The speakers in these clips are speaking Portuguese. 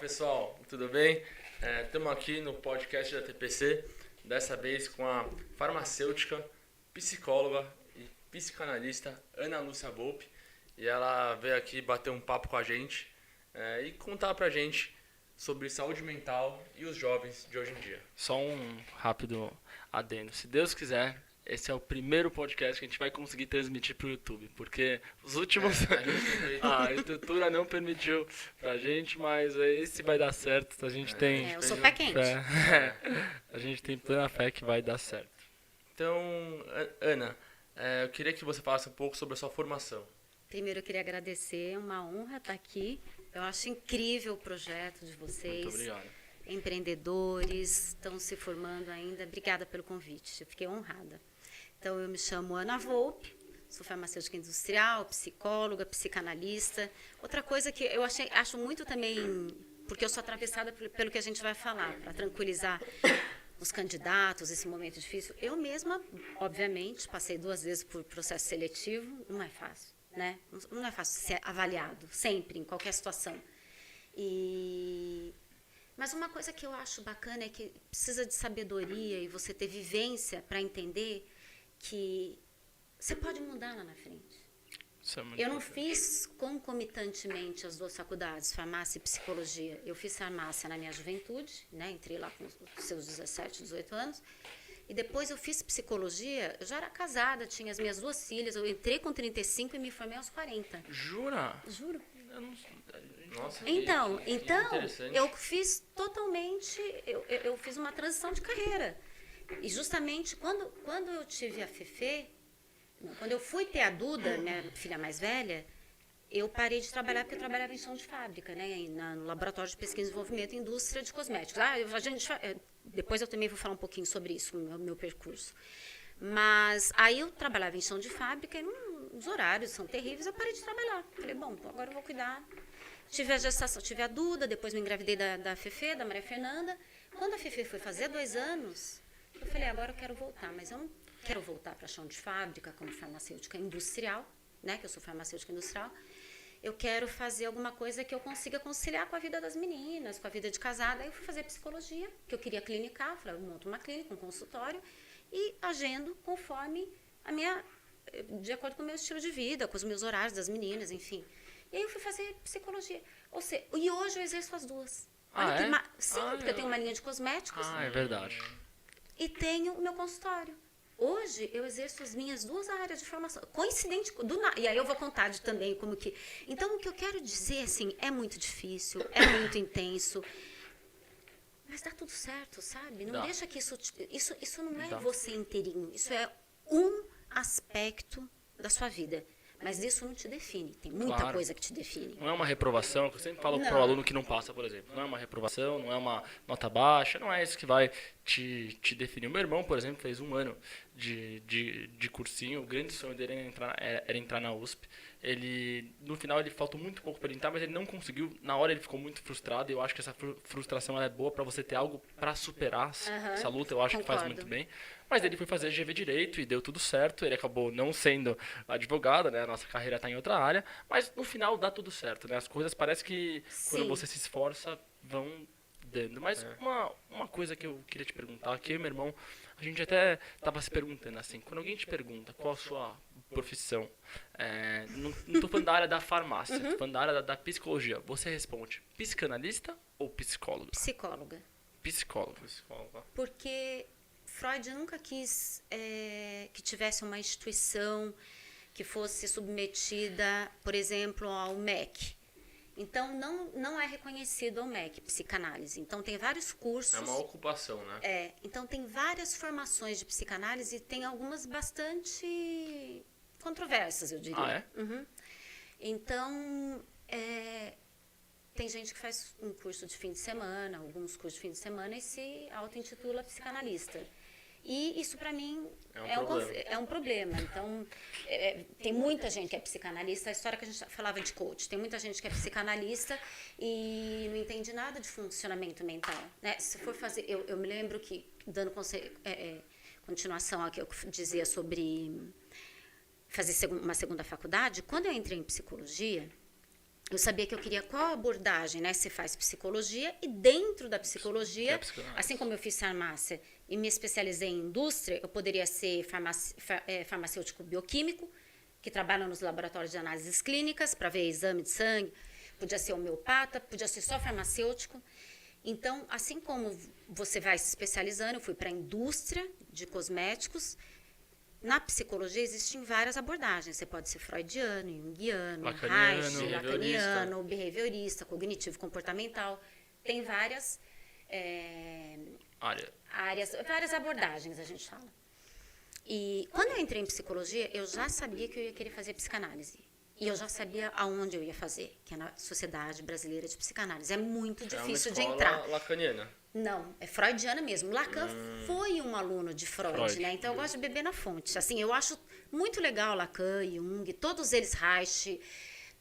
pessoal, tudo bem? Estamos aqui no podcast da TPC, dessa vez com a farmacêutica, psicóloga e psicanalista Ana Lúcia Volpi. E ela veio aqui bater um papo com a gente e contar pra gente sobre saúde mental e os jovens de hoje em dia. Só um rápido adendo. Se Deus quiser, esse é o primeiro podcast que a gente vai conseguir transmitir pro YouTube, porque os últimos a estrutura não permitiu pra gente, mas esse vai dar certo. A gente tem eu sou pé quente. A gente tem plena fé que vai dar certo. Então, Ana, eu queria que você falasse um pouco sobre a sua formação. Primeiro eu queria agradecer, é uma honra estar aqui. Eu acho incrível o projeto de vocês. Muito obrigado. Empreendedores, estão se formando ainda. Obrigada pelo convite, eu fiquei honrada. Então, eu me chamo Ana Volpi, sou farmacêutica industrial, psicóloga, psicanalista. Outra coisa que eu acho muito também, porque eu sou atravessada pelo que a gente vai falar, para tranquilizar os candidatos, esse momento difícil. Eu mesma, obviamente, passei 2 vezes por processo seletivo, não é fácil, né? Não é fácil ser avaliado, sempre, em qualquer situação. Mas uma coisa que eu acho bacana é que precisa de sabedoria e você ter vivência para entender que você pode mudar lá na frente. Eu não fiz concomitantemente as 2 faculdades, farmácia e psicologia. Eu fiz farmácia na minha juventude, né? Entrei lá com os seus 17, 18 anos. E depois eu fiz psicologia, eu já era casada, tinha as minhas 2 filhas. Eu entrei com 35 e me formei aos 40. Jura? Juro. Eu não... Nossa, Então, interessante. eu fiz totalmente, eu fiz uma transição de carreira. E justamente quando eu tive a Fefe, quando eu fui ter a Duda, minha filha mais velha, eu parei de trabalhar porque eu trabalhava em chão de fábrica, né, no laboratório de pesquisa e desenvolvimento e indústria de cosméticos. Depois eu também vou falar um pouquinho sobre isso, no meu percurso. Mas aí eu trabalhava em chão de fábrica e os horários são terríveis, eu parei de trabalhar. Falei, bom, então agora eu vou cuidar. Tive a gestação, tive a Duda, depois me engravidei da Fefe, da Maria Fernanda. Quando a Fefe foi fazer 2 anos, eu falei, agora eu quero voltar, mas eu não quero voltar para chão de fábrica como farmacêutica industrial, né, que eu sou farmacêutica industrial. Eu quero fazer alguma coisa que eu consiga conciliar com a vida das meninas, com a vida de casada. Aí eu fui fazer psicologia, que eu queria clinicar, falei, eu monto uma clínica, um consultório e agendo conforme de acordo com o meu estilo de vida, com os meus horários das meninas, enfim. E aí eu fui fazer psicologia. Ou seja, e hoje eu exerço as 2. Sim, porque eu tenho uma linha de cosméticos. É verdade. E tenho o meu consultório. Hoje eu exerço as minhas 2 áreas de formação. Coincidente, e aí eu vou contar também como que... Então, o que eu quero dizer, assim, é muito difícil, é muito intenso, mas dá tudo certo, sabe? Não deixa que isso não é você inteirinho, isso é um aspecto da sua vida. Mas isso não te define. Tem muita coisa que te define. Não é uma reprovação, que eu sempre falo para o aluno que não passa, por exemplo. Não é uma reprovação, não é uma nota baixa, não é isso que vai te definir. O meu irmão, por exemplo, fez 1 ano de cursinho. O grande sonho dele era entrar na USP. No final, ele faltou muito pouco para ele entrar, mas ele não conseguiu. Na hora, ele ficou muito frustrado. E eu acho que essa frustração ela é boa para você ter algo para superar essa luta. Eu acho que faz muito bem. Mas ele foi fazer GV Direito e deu tudo certo. Ele acabou não sendo advogado, né? A nossa carreira está em outra área. Mas no final dá tudo certo, né? As coisas parece que quando você se esforça, vão dando. Mas uma coisa que eu queria te perguntar, que eu e meu irmão, a gente até estava se perguntando assim, quando alguém te pergunta qual a sua profissão, não estou falando da área da farmácia, estou falando da área da psicologia, você responde psicanalista ou psicóloga? Psicóloga. Psicóloga. Porque Freud nunca quis que tivesse uma instituição que fosse submetida, por exemplo, ao MEC. Então, não é reconhecido ao MEC, psicanálise. Então, tem vários cursos. É uma ocupação, né? Então, tem várias formações de psicanálise e tem algumas bastante controversas, eu diria. Uhum. Então, tem gente que faz um curso de fim de semana, alguns cursos de fim de semana e se auto-intitula psicanalista. E isso, para mim, é um problema. Então, tem muita gente que é psicanalista. A história que a gente falava de coach. Tem muita gente que é psicanalista e não entende nada de funcionamento mental, né? Se for fazer... Eu me lembro que, dando continuação ao que eu dizia sobre fazer uma segunda faculdade, quando eu entrei em psicologia, eu sabia que eu queria qual abordagem, né? Você faz psicologia e dentro da psicologia, assim como eu fiz farmácia e me especializei em indústria, eu poderia ser farmacêutico bioquímico, que trabalha nos laboratórios de análises clínicas para ver exame de sangue, podia ser homeopata, podia ser só farmacêutico. Então, assim como você vai se especializando, eu fui para a indústria de cosméticos. Na psicologia existem várias abordagens. Você pode ser freudiano, junguiano, Reich, lacaniano, behaviorista, cognitivo comportamental. Tem várias áreas, várias abordagens, a gente fala. E quando eu entrei em psicologia, eu já sabia que eu ia querer fazer psicanálise. E eu já sabia aonde eu ia fazer, que é na Sociedade Brasileira de Psicanálise. É muito difícil de entrar. Lacaniana? Não, é freudiana mesmo. Lacan foi um aluno de Freud, né? Então eu gosto de beber na fonte. Assim, eu acho muito legal Lacan, Jung, todos eles, Reich,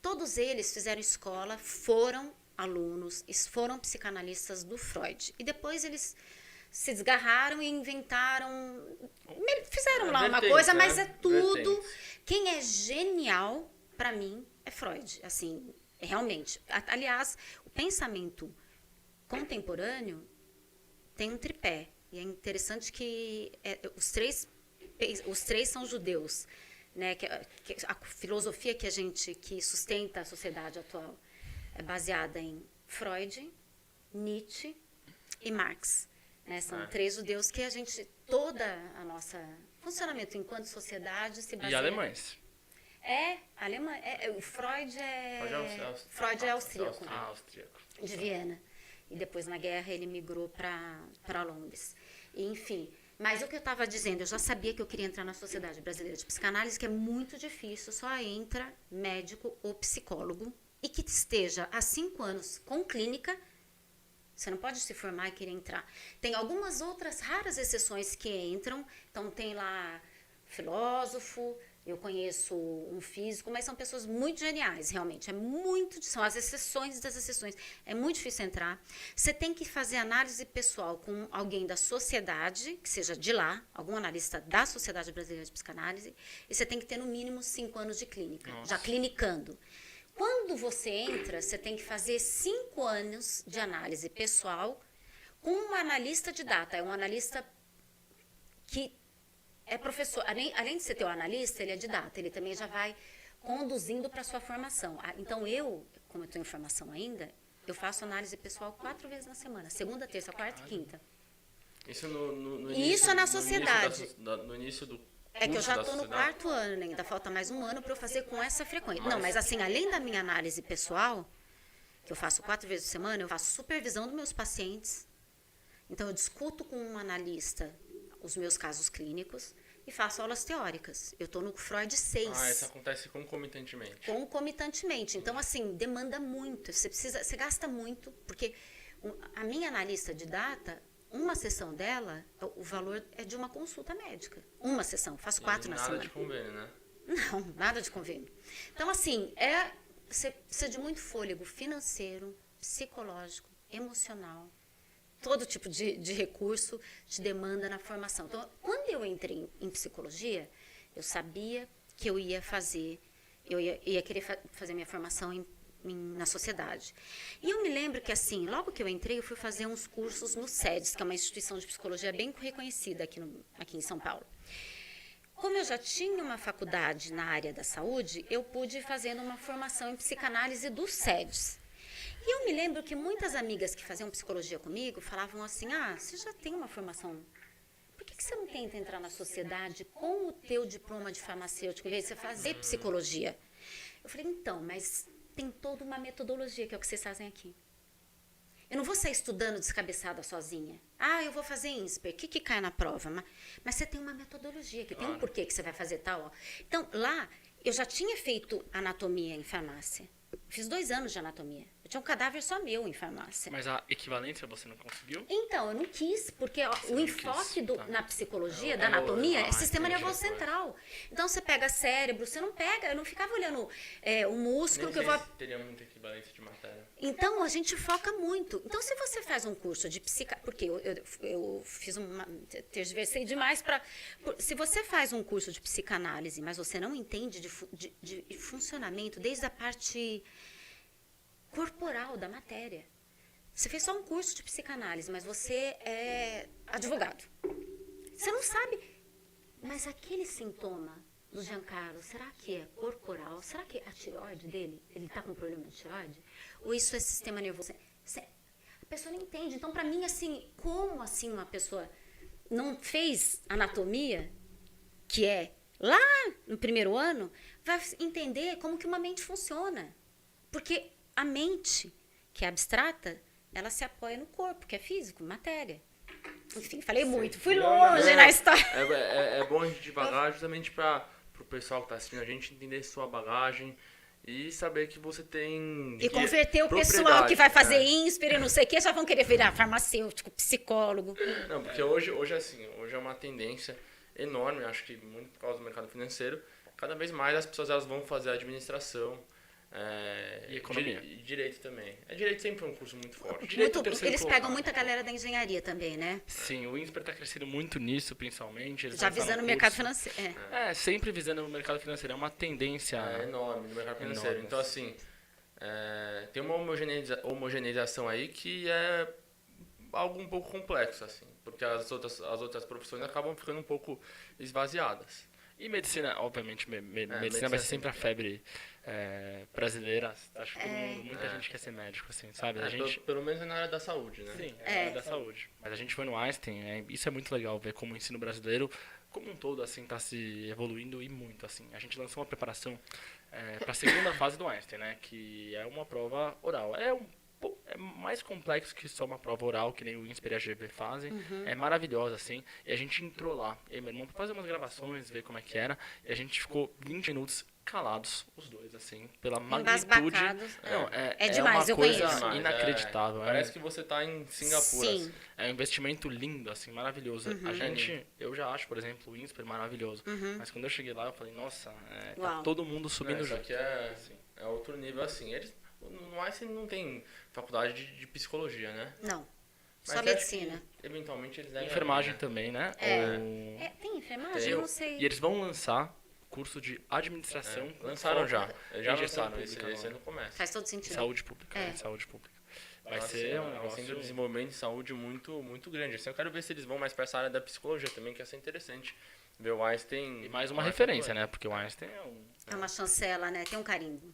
todos eles fizeram escola, foram alunos, foram psicanalistas do Freud. E depois eles se desgarraram e inventaram, fizeram lá uma coisa, mas é tudo. Quem é genial, para mim, é Freud. Assim, realmente. Aliás, o pensamento contemporâneo tem um tripé. E é interessante que os três são judeus, né? Que a filosofia que sustenta a sociedade atual é baseada em Freud, Nietzsche e Marx. Né? São três judeus que toda a nossa funcionamento enquanto sociedade se baseia... E alemães. O Freud é austríaco. Austríaco. De Viena. E depois, na guerra, ele migrou para Londres. E, enfim, mas o que eu estava dizendo, eu já sabia que eu queria entrar na Sociedade Brasileira de Psicanálise, que é muito difícil, só entra médico ou psicólogo, e que esteja há 5 anos com clínica. Você não pode se formar e querer entrar. Tem algumas outras raras exceções que entram. Então, tem lá filósofo, eu conheço um físico, mas são pessoas muito geniais, realmente. São as exceções das exceções. É muito difícil entrar. Você tem que fazer análise pessoal com alguém da sociedade, que seja de lá, algum analista da Sociedade Brasileira de Psicanálise, e você tem que ter no mínimo 5 anos de clínica, já clinicando. Quando você entra, você tem que fazer 5 anos de análise pessoal com um analista de data. É um analista que é professor. Além de você ter o analista, ele é de data. Ele também já vai conduzindo para a sua formação. Então, como eu estou em formação ainda, eu faço análise pessoal 4 vezes na semana. Segunda, terça, quarta e quinta. Isso no início, isso na sociedade. No início do É que eu já estou no 4º ano, né? Ainda falta mais 1 ano para eu fazer com essa frequência. Não, mas assim, além da minha análise pessoal, que eu faço 4 vezes por semana, eu faço supervisão dos meus pacientes. Então, eu discuto com um analista os meus casos clínicos e faço aulas teóricas. Eu estou no Freud 6. Isso acontece concomitantemente. Concomitantemente. Então, assim, demanda muito. Você gasta muito, porque a minha analista de data... Uma sessão dela, o valor é de uma consulta médica. Uma sessão, faço 4 na semana. Nada de convênio, né? Não, nada de convênio. Então, assim, você precisa de muito fôlego financeiro, psicológico, emocional. Todo tipo de recurso te demanda na formação. Então, quando eu entrei em psicologia, eu sabia que eu ia querer fazer minha formação na sociedade. E eu me lembro que, assim, logo que eu entrei, eu fui fazer uns cursos no SEDES, que é uma instituição de psicologia bem reconhecida aqui em São Paulo. Como eu já tinha uma faculdade na área da saúde, eu pude ir fazendo uma formação em psicanálise do SEDES. E eu me lembro que muitas amigas que faziam psicologia comigo falavam assim, você já tem uma formação, por que você não tenta entrar na sociedade com o teu diploma de farmacêutico, em vez de você fazer psicologia? Eu falei, então, mas... tem toda uma metodologia, que é o que vocês fazem aqui. Eu não vou sair estudando descabeçada sozinha. Eu vou fazer INSPER. O que cai na prova? Mas você tem uma metodologia, que tem um porquê que você vai fazer tal. Então, lá, eu já tinha feito anatomia em farmácia. Fiz 2 anos de anatomia. Eu tinha um cadáver só meu em farmácia. Mas a equivalência você não conseguiu? Então, eu não quis, porque o enfoque na psicologia, da anatomia, é sistema nervoso central. Então, você pega cérebro, você não pega... Eu não ficava olhando o músculo que eu vou... Teria muita equivalência de matéria. Então, a gente foca muito. Então, se você faz um curso de porque eu fiz tergiversei demais para... Se você faz um curso de psicanálise, mas você não entende de funcionamento, desde a parte corporal da matéria. Você fez só um curso de psicanálise, mas você é advogado. Você não sabe, mas aquele sintoma do Giancarlo, será que é corporal? Será que é a tireoide dele? Ele está com problema de tireoide? Ou isso é sistema nervoso? A pessoa não entende. Então, para mim, assim, como assim uma pessoa não fez anatomia, que é lá no primeiro ano, vai entender como que uma mente funciona. Porque a mente, que é abstrata, ela se apoia no corpo, que é físico, matéria. Enfim, falei muito, fui longe na história. É bom a gente devagar justamente para o pessoal que está assistindo a gente entender sua bagagem e saber que você tem... E converter o pessoal que vai fazer INSPER e não sei o que, já vão querer virar farmacêutico, psicólogo. Não, porque hoje assim, hoje é uma tendência enorme, acho que muito por causa do mercado financeiro, cada vez mais as pessoas elas vão fazer administração, e economia. E direito também. Direito sempre é um curso muito forte. Eles pegam muita galera da engenharia também, né? Sim, o INSPER está crescendo muito nisso, principalmente. Eles já visando o mercado financeiro. Sempre visando o mercado financeiro. É uma tendência enorme no mercado financeiro. Enorme. Então, assim, tem uma homogeneização aí que é algo um pouco complexo, assim, porque as outras profissões acabam ficando um pouco esvaziadas. E medicina, obviamente, medicina vai ser sempre a febre brasileira. Acho que muita gente quer ser médico, assim, sabe? Pelo menos na área da saúde, né? Sim, na área da saúde. Mas a gente foi no Einstein, isso é muito legal, ver como o ensino brasileiro, como um todo, assim, está se evoluindo e muito, assim. A gente lançou uma preparação para a segunda fase do Einstein, né? Que é uma prova oral. É mais complexo que só uma prova oral, que nem o INSPER e a GV fazem. É maravilhosa, assim. E a gente entrou lá, eu e meu irmão, pra fazer umas gravações, ver como é que era. E a gente ficou 20 minutos calados, os dois, assim, pela magnitude. Não, é demais, uma coisa conheço. inacreditável. Parece que você tá em Singapura. Sim. Assim. É um investimento lindo, assim, maravilhoso. Eu já acho, por exemplo, o INSPER maravilhoso. Mas quando eu cheguei lá, eu falei, nossa, tá todo mundo subindo junto. Isso aqui é outro nível, assim. No Einstein não tem faculdade de psicologia, né? Não. Mas só medicina. Eventualmente eles devem... Enfermagem também, né? Tem enfermagem? Eu não sei. E eles vão lançar curso de administração. Lançaram já. Já lançaram esse ano começa. Faz todo sentido. Saúde pública. Saúde pública. Vai ser um negócio de desenvolvimento de saúde muito, muito grande. Assim, eu quero ver se eles vão mais para essa área da psicologia também, que ia ser interessante. Ver o Einstein... E mais uma referência, né? Porque o Einstein é uma chancela, né? Tem um carimbo.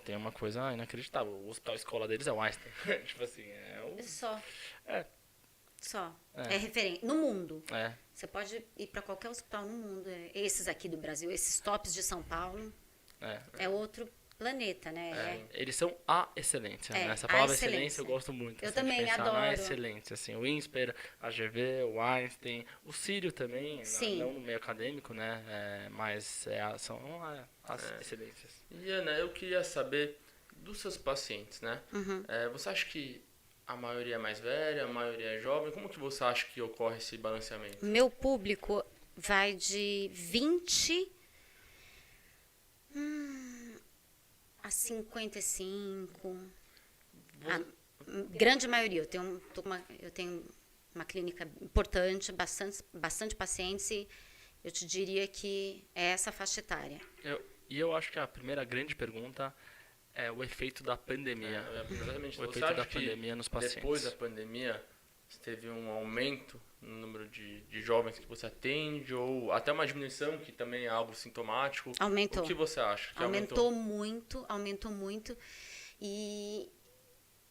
Tem uma coisa inacreditável. O hospital escola deles é o Einstein. Tipo assim, Só. É referente. No mundo. É. Você pode ir para qualquer hospital no mundo. Esses aqui do Brasil, esses tops de São Paulo, é outro planeta, né? Eles são a excelência. Né? Essa palavra excelência eu gosto muito. Eu assim, também de pensar adoro. na excelência. Assim, o INSPER, a GV, o Einstein, o Sírio também, não no meio acadêmico, né? Mas são as excelências. E Ana, eu queria saber dos seus pacientes, né? Você acha que a maioria é mais velha, a maioria é jovem? Como que você acha que ocorre esse balanceamento? Meu público vai de 20 a 55. A grande maioria. Eu tenho uma clínica importante, bastante pacientes, e eu te diria que é essa faixa etária. Eu acho que a primeira grande pergunta é o efeito da pandemia. Exatamente. O efeito da pandemia nos pacientes. Depois da pandemia, teve um aumento no número de jovens que você atende, ou até uma diminuição, que também é algo sintomático? Aumentou. O que você acha? Que aumentou muito. E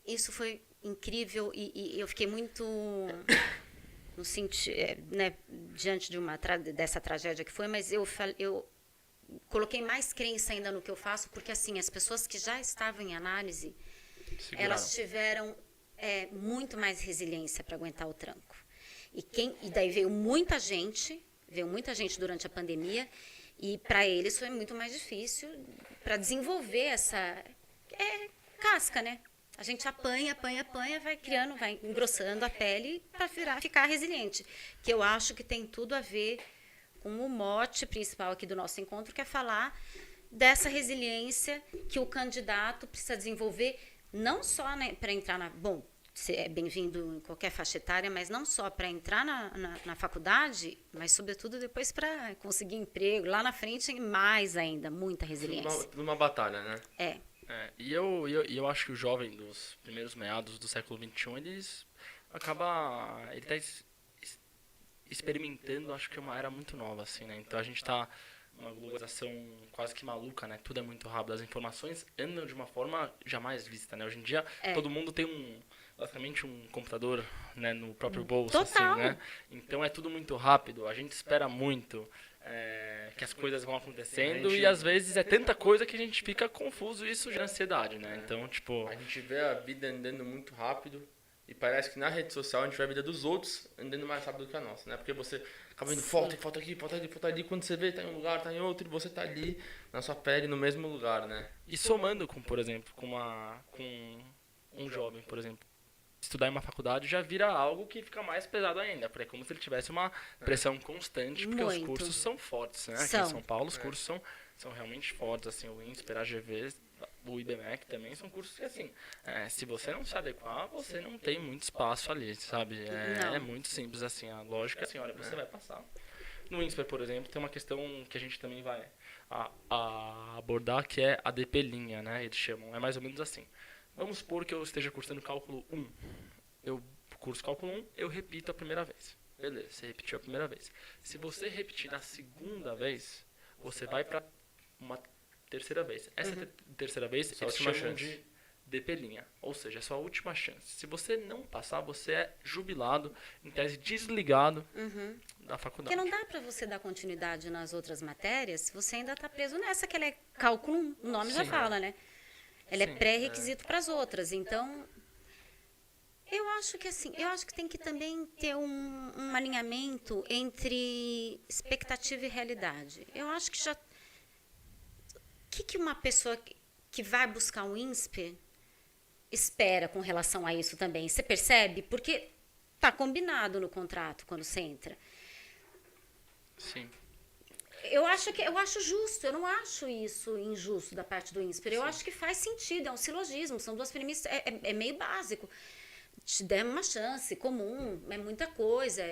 isso foi incrível, e eu fiquei muito no diante dessa tragédia que foi, mas eu coloquei mais crença ainda no que eu faço, porque assim, as pessoas que já estavam em análise, elas tiveram muito mais resiliência para aguentar o tranco. E daí veio muita gente durante a pandemia, e para eles foi muito mais difícil para desenvolver essa casca, né? A gente apanha, vai criando, vai engrossando a pele para ficar resiliente. Que eu acho que tem tudo a ver com o mote principal aqui do nosso encontro, que é falar dessa resiliência que o candidato precisa desenvolver, não só, né, para entrar na... Bom, você é bem-vindo em qualquer faixa etária, mas não só para entrar na faculdade, mas, sobretudo, depois para conseguir emprego. Lá na frente, mais ainda, muita resiliência. Numa batalha, né? E eu acho que o jovem dos primeiros meados do século XXI, ele tá experimentando, acho que é uma era muito nova, assim, né? Então a gente tá numa globalização quase que maluca, né? Tudo é muito rápido, as informações andam de uma forma jamais vista, né? Hoje em dia, todo mundo tem basicamente um computador, né, no próprio bolso, Total. assim, né? Então é tudo muito rápido, a gente espera muito que as coisas vão acontecendo e às vezes é tanta coisa que a gente fica confuso e isso gera ansiedade, né? Então, tipo... A gente vê a vida andando muito rápido e parece que na rede social a gente vê a vida dos outros andando mais rápido que a nossa, né? Porque você acaba vendo foto aqui, foto ali, quando você vê tá em um lugar, tá em outro, e você tá ali na sua pele, no mesmo lugar, né? E somando com, por exemplo, com um jovem, por exemplo, estudar em uma faculdade já vira algo que fica mais pesado ainda, porque é como se ele tivesse uma pressão constante, porque os cursos são fortes, né? Aqui em São Paulo os cursos são realmente fortes, assim, o INSPER, a AGV, o IBMEC também são cursos que, assim, se você não se adequar, você não tem muito espaço ali, sabe? É muito simples, assim, a lógica é assim, olha, você vai passar. No INSPER, por exemplo, tem uma questão que a gente também vai abordar, que é a DP-linha, né? Eles chamam, é mais ou menos assim. Vamos supor que eu esteja cursando cálculo 1. Eu curso cálculo 1, eu repito a primeira vez. Beleza, você repetiu a primeira vez. Se você repetir na segunda vez, você vai para uma terceira vez. Essa terceira vez eles chamam de DP-linha, ou seja, é a sua última chance. Se você não passar, você é jubilado, em tese desligado da faculdade. Porque não dá para você dar continuidade nas outras matérias se você ainda está preso nessa, que ela é cálculo 1, o nome já fala, né? Ela é pré-requisito para as outras. Então, eu acho que tem que também ter um alinhamento entre expectativa e realidade. Eu acho que já... O que uma pessoa que vai buscar um INSPER espera com relação a isso também? Você percebe? Porque está combinado no contrato quando você entra. Sim. Eu acho justo, eu não acho isso injusto da parte do INSPER. Eu acho que faz sentido, é um silogismo, são duas premissas, é meio básico. Te der uma chance, comum, é muita coisa,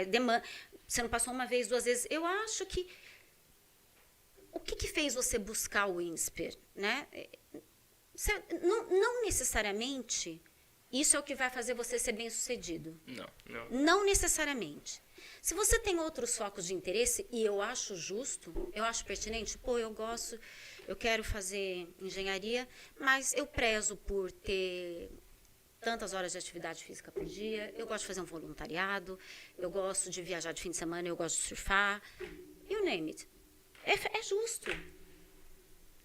demanda. Você não passou uma vez, duas vezes. Eu acho que... O que fez você buscar o INSPER? Né? Não necessariamente isso é o que vai fazer você ser bem-sucedido. Não necessariamente. Se você tem outros focos de interesse, e eu acho justo, eu acho pertinente, eu quero fazer engenharia, mas eu prezo por ter tantas horas de atividade física por dia, eu gosto de fazer um voluntariado, eu gosto de viajar de fim de semana, eu gosto de surfar, you name it. É justo.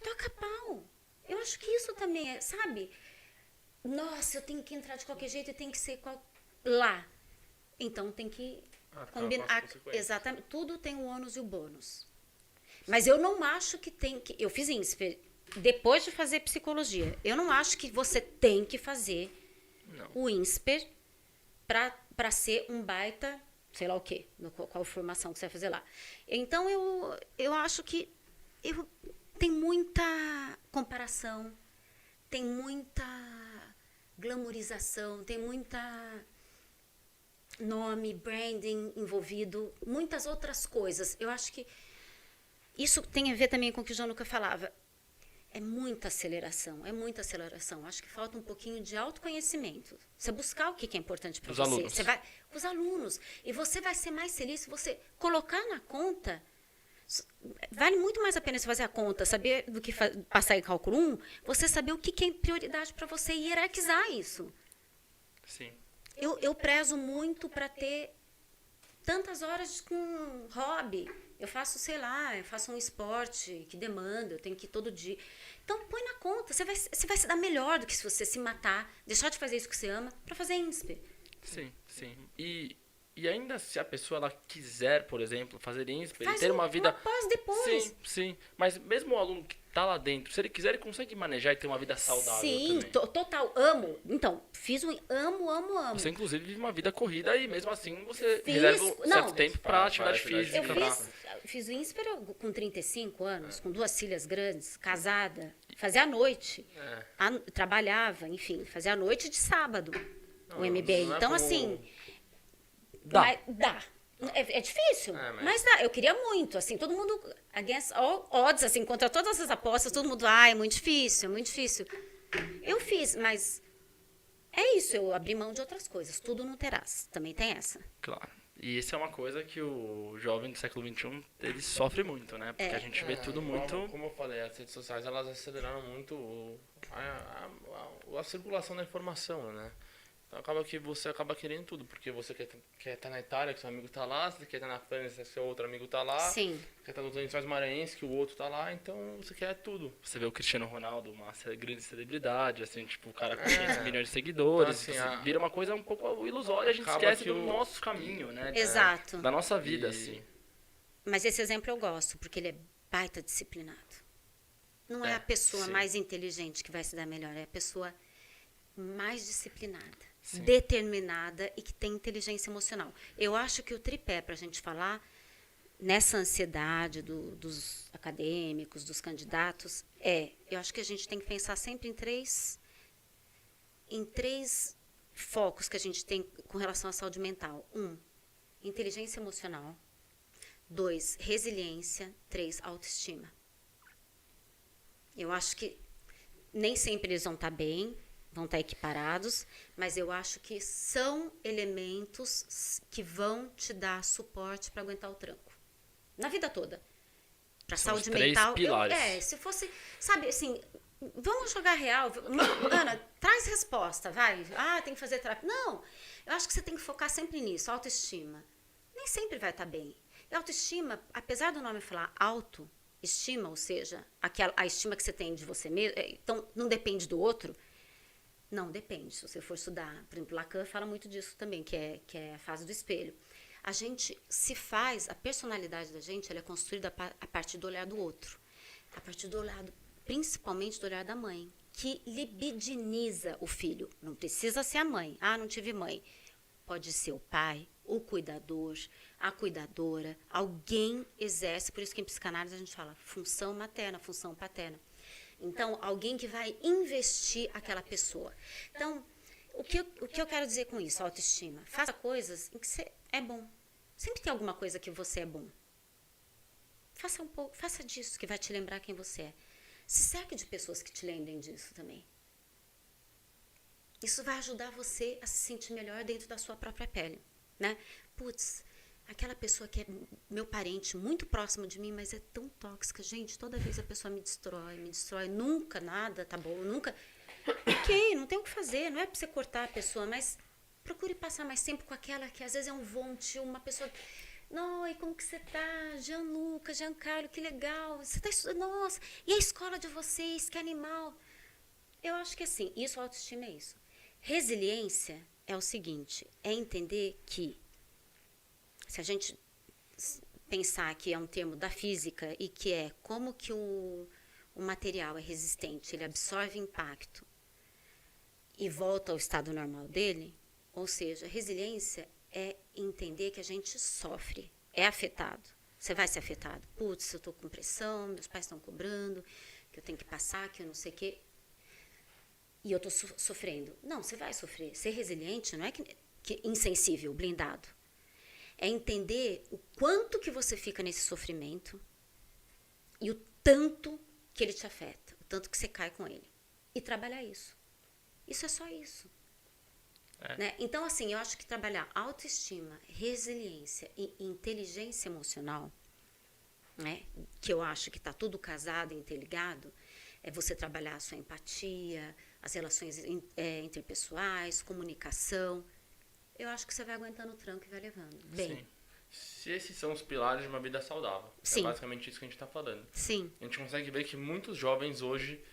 Toca pau. Eu acho que isso também é, sabe? Nossa, eu tenho que entrar de qualquer jeito e tem que ser lá. Então tem que combinar. Exatamente. Tudo tem o ônus e o bônus. Mas eu não acho que tem que... Eu fiz INSPER depois de fazer psicologia. Eu não acho que você tem que fazer o INSPER para ser um baita... sei lá o quê, qual formação que você vai fazer lá. Então, eu acho que tem muita comparação, tem muita glamorização, tem muita nome, branding envolvido, muitas outras coisas. Eu acho que isso tem a ver também com o que o João falava. É muita aceleração, Acho que falta um pouquinho de autoconhecimento. Você buscar o que é importante para você. Os alunos. E você vai ser mais feliz se você colocar na conta. Vale muito mais a pena você fazer a conta, saber do que passar em cálculo 1, você saber o que é prioridade para você e hierarquizar isso. Sim. Eu prezo muito para ter tantas horas com hobby. Eu faço, eu faço um esporte que demanda, eu tenho que ir todo dia. Então, põe na conta. Você vai se dar melhor do que se você se matar, deixar de fazer isso que você ama, para fazer INSPER. Sim. E ainda se a pessoa ela quiser, por exemplo, fazer INSPER e ter uma vida... Pós depois. Sim. Mas mesmo o aluno que está lá dentro, se ele quiser, ele consegue manejar e ter uma vida saudável também. Sim, total. Amo. Então, amo. Você, inclusive, vive uma vida corrida e mesmo assim você reserva um certo tempo para atividade física. Eu fiz o INSPER com 35 anos, com 2 filhas grandes, casada, fazia à noite. Trabalhava, enfim, fazia à noite de sábado o MBA. Então, assim... Dá. É difícil, mas dá. Eu queria muito, assim, todo mundo, against all odds, assim, contra todas as apostas, todo mundo, é muito difícil, é muito difícil. Eu fiz, mas é isso, eu abri mão de outras coisas, tudo não terás, também tem essa. Claro. E isso é uma coisa que o jovem do século XXI, ele sofre muito, né? Porque a gente vê tudo muito... Como eu falei, as redes sociais, elas aceleraram muito a circulação da informação, né? Então acaba que você acaba querendo tudo, porque você quer estar na Itália, que seu amigo está lá, você quer estar na França, que seu outro amigo está lá, Sim. quer estar nos Lençóis Maranhenses, que o outro está lá, então você quer tudo. Você vê o Cristiano Ronaldo, uma grande celebridade, assim, tipo, o cara com 500 milhões de seguidores, Então, assim, vira uma coisa um pouco ilusória, a gente esquece do nosso caminho, né? Exato. Da nossa vida, assim. Mas esse exemplo eu gosto, porque ele é baita disciplinado. Não é a pessoa mais inteligente que vai se dar melhor, é a pessoa mais disciplinada, determinada e que tem inteligência emocional. Eu acho que o tripé, para a gente falar nessa ansiedade dos acadêmicos, dos candidatos, eu acho que a gente tem que pensar sempre em três focos que a gente tem com relação à saúde mental. 1, inteligência emocional. 2, resiliência. 3, autoestima. Eu acho que nem sempre eles vão estar bem, vão estar equiparados, mas eu acho que são elementos que vão te dar suporte para aguentar o tranco. Na vida toda. Para saúde mental. Pilares. Se fosse, sabe, assim, vamos jogar real. Ana, traz resposta, vai. Tem que fazer terapia. Não, eu acho que você tem que focar sempre nisso, autoestima. Nem sempre vai estar bem. E autoestima, apesar do nome falar autoestima, ou seja, a estima que você tem de você mesmo, então não depende do outro. Não, depende. Se você for estudar, por exemplo, Lacan fala muito disso também, que é a fase do espelho. A gente a personalidade da gente, ela é construída a partir do olhar do outro. A partir do olhar, principalmente do olhar da mãe, que libidiniza o filho. Não precisa ser a mãe. Não tive mãe. Pode ser o pai, o cuidador, a cuidadora. Alguém exerce, por isso que em psicanálise a gente fala função materna, função paterna. Então, alguém que vai investir aquela pessoa. Então, o que eu quero dizer com isso, autoestima? Faça coisas em que você é bom. Sempre tem alguma coisa que você é bom. Faça um pouco, faça disso que vai te lembrar quem você é. Se cerque de pessoas que te lembrem disso também. Isso vai ajudar você a se sentir melhor dentro da sua própria pele, né? Putz, aquela pessoa que é meu parente, muito próximo de mim, mas é tão tóxica. Gente, toda vez a pessoa me destrói. Nunca nada tá bom, nunca... Ok, não tem o que fazer, não é pra você cortar a pessoa, mas procure passar mais tempo com aquela que às vezes é um vonte, uma pessoa... Oi, como que você tá? Gianluca, Giancarlo, que legal. Você tá estudando, nossa, e a escola de vocês, que animal. Eu acho que assim, isso, autoestima é isso. Resiliência é o seguinte, é entender que se a gente pensar que é um termo da física e que é como que o material é resistente, ele absorve impacto e volta ao estado normal dele, ou seja, resiliência é entender que a gente sofre, é afetado. Você vai ser afetado. Putz, eu estou com pressão, meus pais estão cobrando, que eu tenho que passar, que eu não sei o quê. E eu estou sofrendo. Não, você vai sofrer. Ser resiliente não é que insensível, blindado. É entender o quanto que você fica nesse sofrimento e o tanto que ele te afeta, o tanto que você cai com ele. E trabalhar isso. Isso é só isso. Né? Então, assim, eu acho que trabalhar autoestima, resiliência e inteligência emocional, né, que eu acho que está tudo casado e interligado, é você trabalhar a sua empatia, as relações interpessoais, comunicação. Eu acho que você vai aguentando o tranco e vai levando. Bem. Sim. Se esses são os pilares de uma vida saudável, Sim. é basicamente isso que a gente está falando. Sim. A gente consegue ver que muitos jovens hoje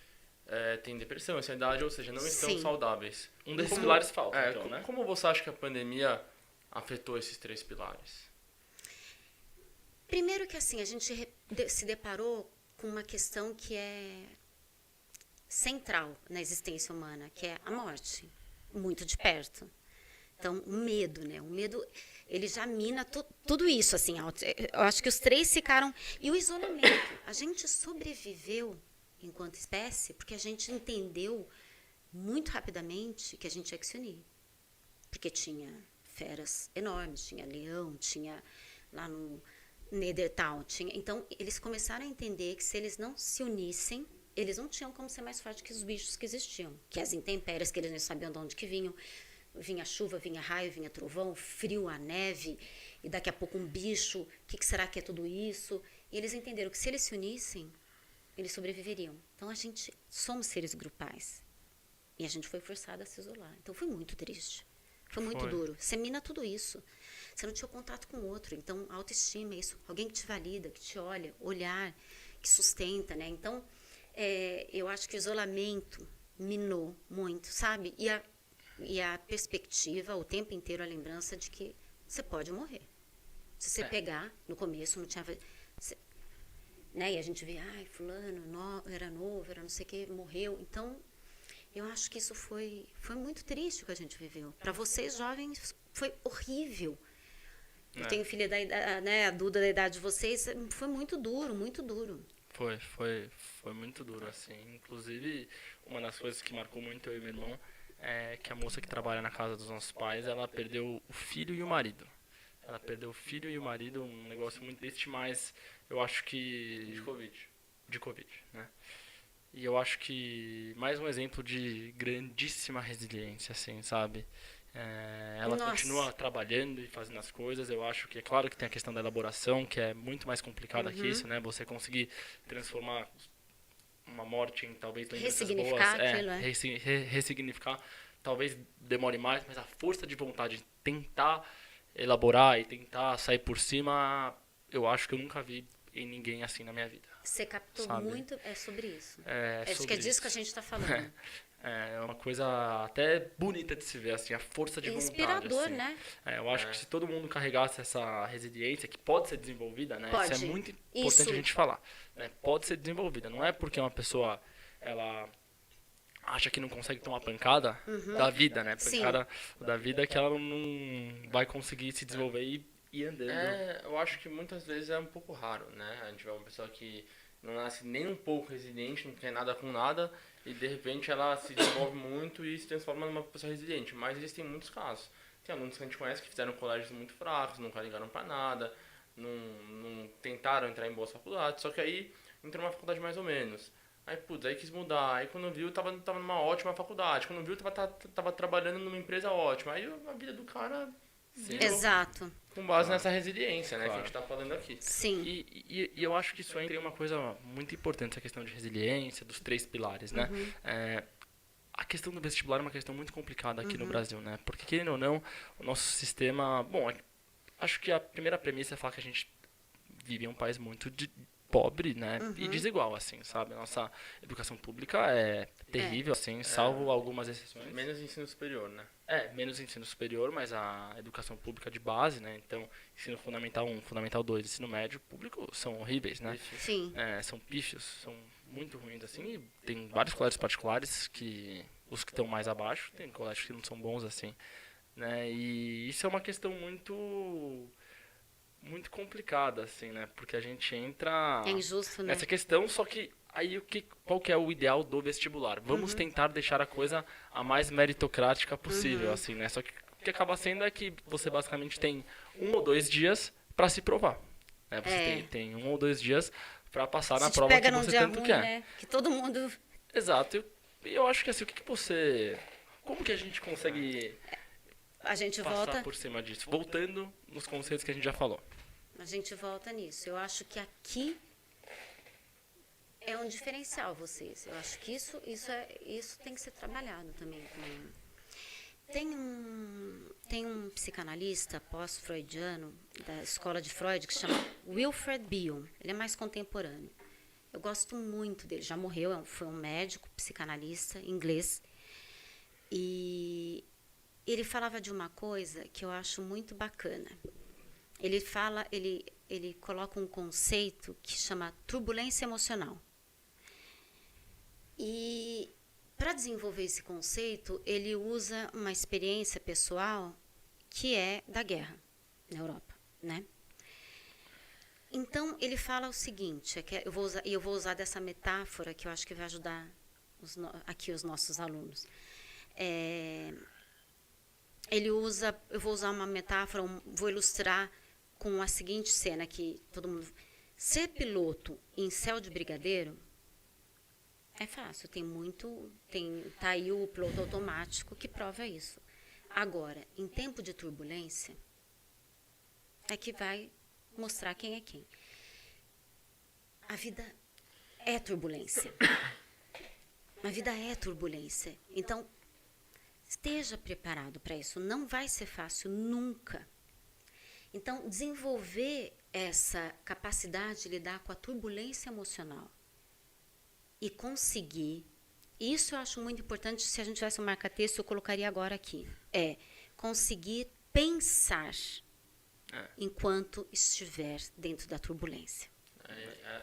têm depressão, ansiedade, ou seja, não estão Sim. saudáveis. Um desses pilares falta, então, né? Como você acha que a pandemia afetou esses 3 pilares? Primeiro que assim, a gente se deparou com uma questão que é central na existência humana, que é a morte, muito de perto. Então, o medo, né? O medo, ele já mina tudo isso, assim. Eu acho que os 3 ficaram... E o isolamento. A gente sobreviveu enquanto espécie porque a gente entendeu muito rapidamente que a gente tinha que se unir. Porque tinha feras enormes, tinha leão, tinha lá no Neandertal, então eles começaram a entender que se eles não se unissem, eles não tinham como ser mais fortes que os bichos que existiam, que as intempéries que eles não sabiam de onde que vinham, vinha chuva, vinha raio, vinha trovão, frio, a neve, e daqui a pouco um bicho, o que será que é tudo isso? E eles entenderam que se eles se unissem, eles sobreviveriam. Então a gente somos seres grupais. E a gente foi forçado a se isolar. Então foi muito triste. Foi muito duro. Você mina tudo isso. Você não tinha contato com o outro. Então, a autoestima é isso. Alguém que te valida, que te olha, olhar, que sustenta, né? Então, eu acho que o isolamento minou muito, sabe? E a perspectiva, o tempo inteiro, a lembrança de que você pode morrer. Se você pegar, no começo, não tinha... né? E a gente vê, ai, fulano era novo, era não sei o que, morreu. Então, eu acho que isso foi muito triste o que a gente viveu. Para vocês, jovens, foi horrível. Eu tenho filha da idade, né, a Duda da idade de vocês, foi muito duro, muito duro. Foi muito duro, assim. Inclusive, uma das coisas que marcou muito eu e meu irmão é que a moça que trabalha na casa dos nossos pais, ela perdeu o filho e o marido. Ela perdeu o filho e o marido, um negócio muito triste, mas eu acho que... De Covid, né? E eu acho que mais um exemplo de grandíssima resiliência, assim, sabe? Ela continua trabalhando e fazendo as coisas. Eu acho que é claro que tem a questão da elaboração, que é muito mais complicada que isso, né? Você conseguir transformar uma morte em talvez lembranças boas, ressignificar, talvez demore mais, mas a força de vontade de tentar elaborar e tentar sair por cima, eu acho que eu nunca vi em ninguém assim na minha vida. Você captou muito, sobre isso. Acho que é disso que a gente está falando. É uma coisa até bonita de se ver, assim, a força de vontade. Inspirador, assim. né? Eu acho que se todo mundo carregasse essa resiliência, que pode ser desenvolvida, né? Pode. Isso é muito importante a gente falar. Né? Pode ser desenvolvida. Não é porque uma pessoa, ela acha que não consegue tomar pancada da vida, né? Pancada da vida que ela não vai conseguir se desenvolver e andando. Eu acho que muitas vezes é um pouco raro, né? A gente vê uma pessoa que não nasce nem um pouco resiliente, não quer nada com nada, e de repente ela se desenvolve muito e se transforma numa pessoa resiliente. Mas existem muitos casos. Tem alunos que a gente conhece que fizeram colégios muito fracos, nunca ligaram pra nada, não tentaram entrar em boas faculdades, só que aí entrou numa faculdade mais ou menos. Aí, aí quis mudar. Aí quando viu, tava numa ótima faculdade. Quando viu, tava trabalhando numa empresa ótima. Aí a vida do cara... Exato. Com base nessa resiliência, né, que a gente tá falando aqui. Sim. E eu acho que isso entra em uma coisa muito importante, essa questão de resiliência, dos 3 pilares, né? A questão do vestibular é uma questão muito complicada aqui no Brasil, né? Porque, querendo ou não, o nosso sistema... Bom, acho que a primeira premissa é falar que a gente vive em um país muito pobre, né? E desigual, assim, sabe? A nossa educação pública é terrível, assim, salvo algumas exceções. Menos ensino superior, né? Menos ensino superior, mas a educação pública de base, né? Então, ensino fundamental 1, fundamental 2, ensino médio público são horríveis, né? Sim. São pífios, são muito ruins, assim. E tem vários colégios particulares que os que estão mais abaixo, tem colégios que não são bons, assim, né? E isso é uma questão muito complicada, assim, né? Porque a gente entra injusto, né? nessa questão, só que aí qual que é o ideal do vestibular? Vamos tentar deixar a coisa a mais meritocrática possível, assim, né? Só que o que acaba sendo é que você basicamente tem 1 ou 2 dias para se provar. Né? Você tem 1 ou 2 dias para passar na prova que você tanto quer. Né? Que todo mundo... Exato. E eu acho que assim, como que a gente consegue a gente passar volta por cima disso? Voltando nos conceitos que a gente já falou. A gente volta nisso. Eu acho que aqui é um diferencial vocês. Eu acho que isso tem que ser trabalhado também. Tem um psicanalista pós-freudiano da escola de Freud que se chama Wilfred Bion. Ele é mais contemporâneo. Eu gosto muito dele. Já morreu, foi um médico psicanalista inglês. E ele falava de uma coisa que eu acho muito bacana. Ele coloca um conceito que chama turbulência emocional. E para desenvolver esse conceito, ele usa uma experiência pessoal que é da guerra na Europa, né? Então, ele fala o seguinte, eu vou usar dessa metáfora que eu acho que vai ajudar aqui os nossos alunos. ele usa, eu vou usar uma metáfora, vou ilustrar com a seguinte cena que todo mundo... Ser piloto em céu de brigadeiro é fácil, tá aí o piloto automático que prova isso. Agora, em tempo de turbulência, é que vai mostrar quem é quem. A vida é turbulência. A vida é turbulência. Então, esteja preparado para isso. Não vai ser fácil nunca. Então, desenvolver essa capacidade de lidar com a turbulência emocional e conseguir, isso eu acho muito importante, se a gente tivesse um marca-texto, eu colocaria agora aqui, conseguir pensar enquanto estiver dentro da turbulência.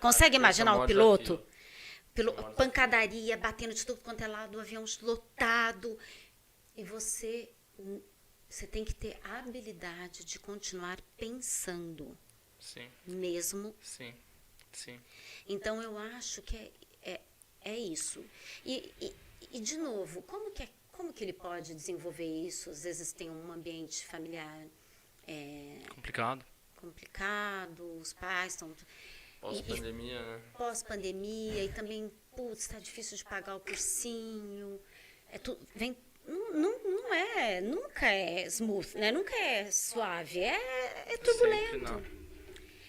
Consegue imaginar o piloto? Pancadaria, batendo de tudo quanto é lado, o avião lotado, e você tem que ter a habilidade de continuar pensando. Sim. Mesmo. Sim. Então, eu acho que é isso. E, de novo, como que ele pode desenvolver isso? Às vezes tem um ambiente familiar complicado, os pais estão... Pós-pandemia, né? Pós-pandemia, e também, está difícil de pagar o cursinho. Nunca é smooth, né? Nunca é suave, é turbulento.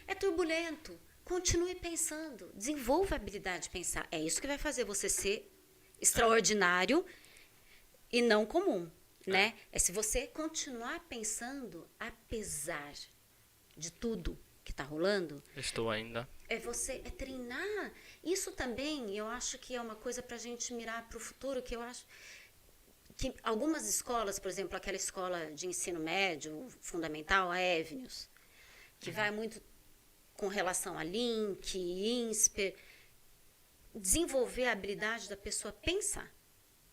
É turbulento. Continue pensando, desenvolva a habilidade de pensar. É isso que vai fazer você ser extraordinário e não comum, né? É se você continuar pensando, apesar de tudo que está rolando. Estou ainda. É treinar. Isso também, eu acho que é uma coisa para a gente mirar para o futuro, que eu acho que algumas escolas, por exemplo, aquela escola de ensino médio, fundamental, a Evnius, que vai muito com relação a Link, INSPER, desenvolver a habilidade da pessoa pensar.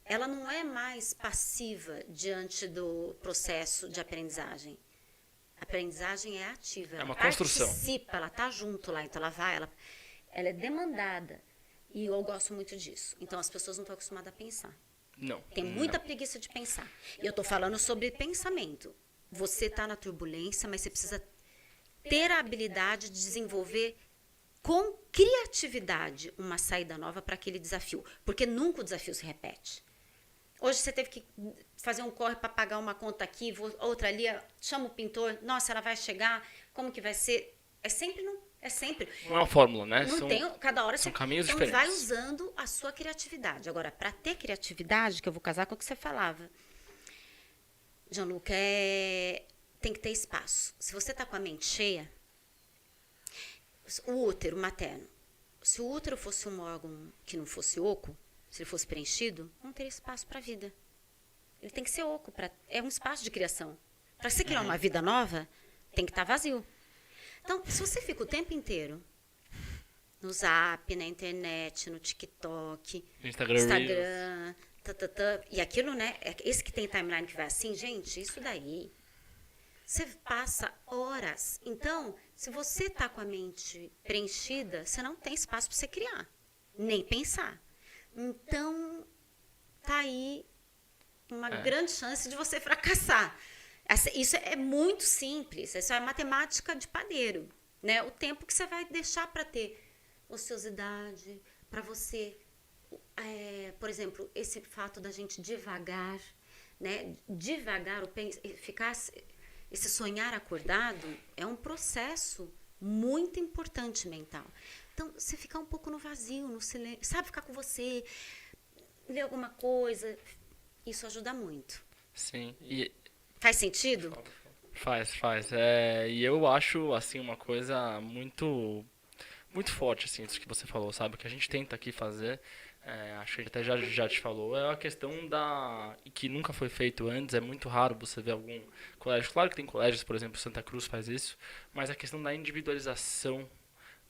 Ela não é mais passiva diante do processo de aprendizagem. A aprendizagem é ativa. É uma construção. Participa, ela está junto lá, então ela é demandada. E eu gosto muito disso. Então, as pessoas não estão acostumadas a pensar. Não. Tem muita preguiça de pensar. E eu estou falando sobre pensamento. Você está na turbulência, mas você precisa ter a habilidade de desenvolver com criatividade uma saída nova para aquele desafio. Porque nunca o desafio se repete. Hoje você teve que fazer um corre para pagar uma conta aqui, outra ali, chama o pintor, nossa, ela vai chegar, como que vai ser? É sempre. Não é uma fórmula, né? Cada hora são você caminhos então diferentes. vai usando a sua criatividade. Agora, para ter criatividade, que eu vou casar com o que você falava, Gianluca, tem que ter espaço. Se você está com a mente cheia, o útero materno, se o útero fosse um órgão que não fosse oco, se ele fosse preenchido, não teria espaço para a vida. Ele tem que ser oco, é um espaço de criação. Para você criar uma vida nova, tem que estar vazio. Então, se você fica o tempo inteiro no Zap, na internet, no TikTok, Instagram, e aquilo, né? Esse que tem timeline que vai assim, gente, isso daí, você passa horas. Então, se você está com a mente preenchida, você não tem espaço para você criar, nem pensar. Então, tá aí uma grande chance de você fracassar. Isso é muito simples, isso é matemática de padeiro, né? O tempo que você vai deixar para ter ociosidade, para você, por exemplo, esse fato da gente devagar, né? Devagar, ficar, esse sonhar acordado é um processo muito importante mental. Então, você ficar um pouco no vazio, no silêncio, sabe, ficar com você, ler alguma coisa, isso ajuda muito. Sim. Faz sentido? Faz. E eu acho, assim, uma coisa muito forte, assim, isso que você falou, sabe? O que a gente tenta aqui fazer, acho que ele até já te falou, é a questão que nunca foi feito antes, é muito raro você ver algum colégio. Claro que tem colégios, por exemplo, Santa Cruz faz isso, mas a questão da individualização